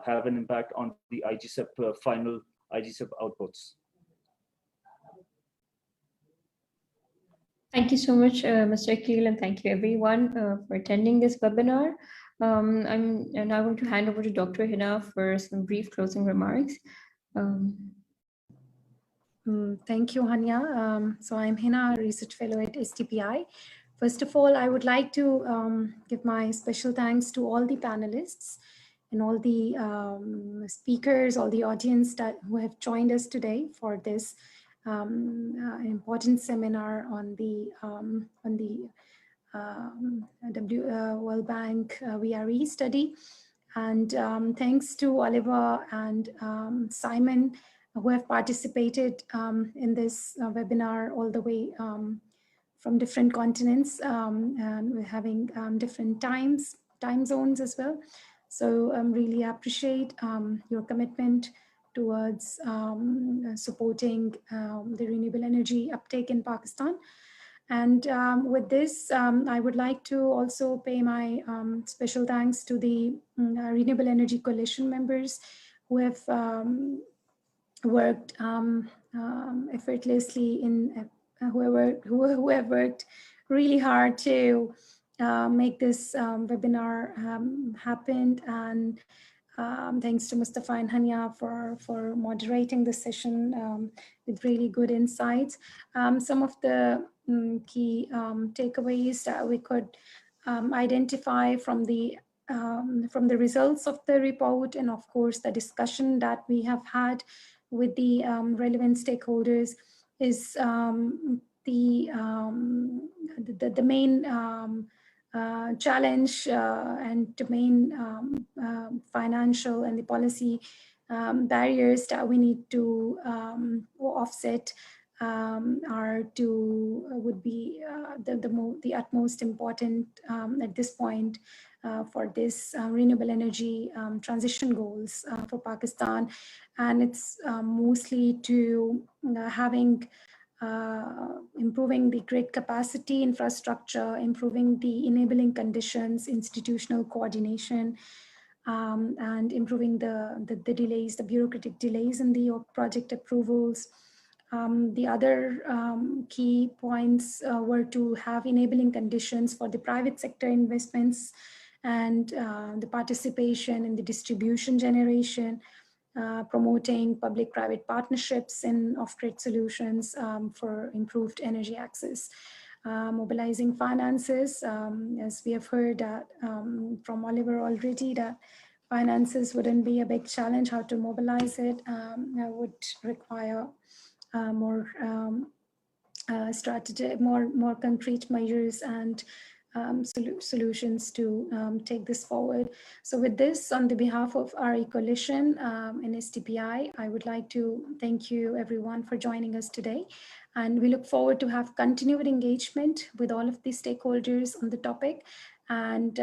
S7: have an impact on the IGCEP final IGCEP outputs.
S1: Thank you so much, Mr. Akil, and thank you everyone for attending this webinar. I'm now going to hand over to Dr. Hina for some brief closing remarks.
S12: Thank you, Hania. So I'm Hina, Research Fellow at STPI. First of all, I would like to give my special thanks to all the panelists and all the speakers, all the audience who have joined us today for this important seminar on the World Bank VRE study. And thanks to Oliver and Simon, who have participated in this webinar all the way from different continents, and we're having different time zones as well. So really appreciate your commitment towards supporting the renewable energy uptake in Pakistan. And with this, I would like to also pay my special thanks to the Renewable Energy Coalition members who have worked effortlessly who have worked really hard to make this webinar happen. And thanks to Mustafa and Hania for moderating the session with really good insights. Some of the key takeaways that we could identify from the results of the report, and of course the discussion that we have had with the relevant stakeholders, is the main challenge and the main financial and the policy barriers that we need to offset would be the utmost important at this point for this renewable energy transition goals for Pakistan. And it's mostly to improving the grid capacity infrastructure, improving the enabling conditions, institutional coordination, and improving the delays, the bureaucratic delays in the project approvals. The other key points were to have enabling conditions for the private sector investments and the participation in the distribution generation, promoting public-private partnerships in off-grid solutions for improved energy access, mobilizing finances, as we have heard from Oliver already, that finances wouldn't be a big challenge. How to mobilize it would require more strategy, more concrete measures and solutions to take this forward. So with this, on the behalf of RE Coalition and STPI, I would like to thank you everyone for joining us today. And we look forward to have continued engagement with all of the stakeholders on the topic, and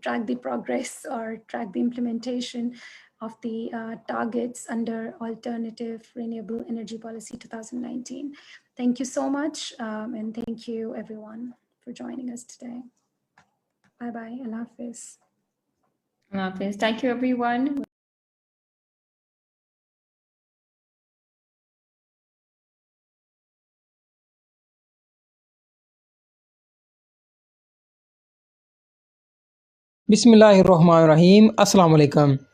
S12: track the progress or track the implementation of the targets under Alternative Renewable Energy Policy 2019. Thank you so much, and thank you everyone for joining us today. Bye-bye, Allah Hafiz.
S1: Allah Hafiz. Thank you everyone.
S13: Bismillahirrahmanirrahim. Assalamu alaikum.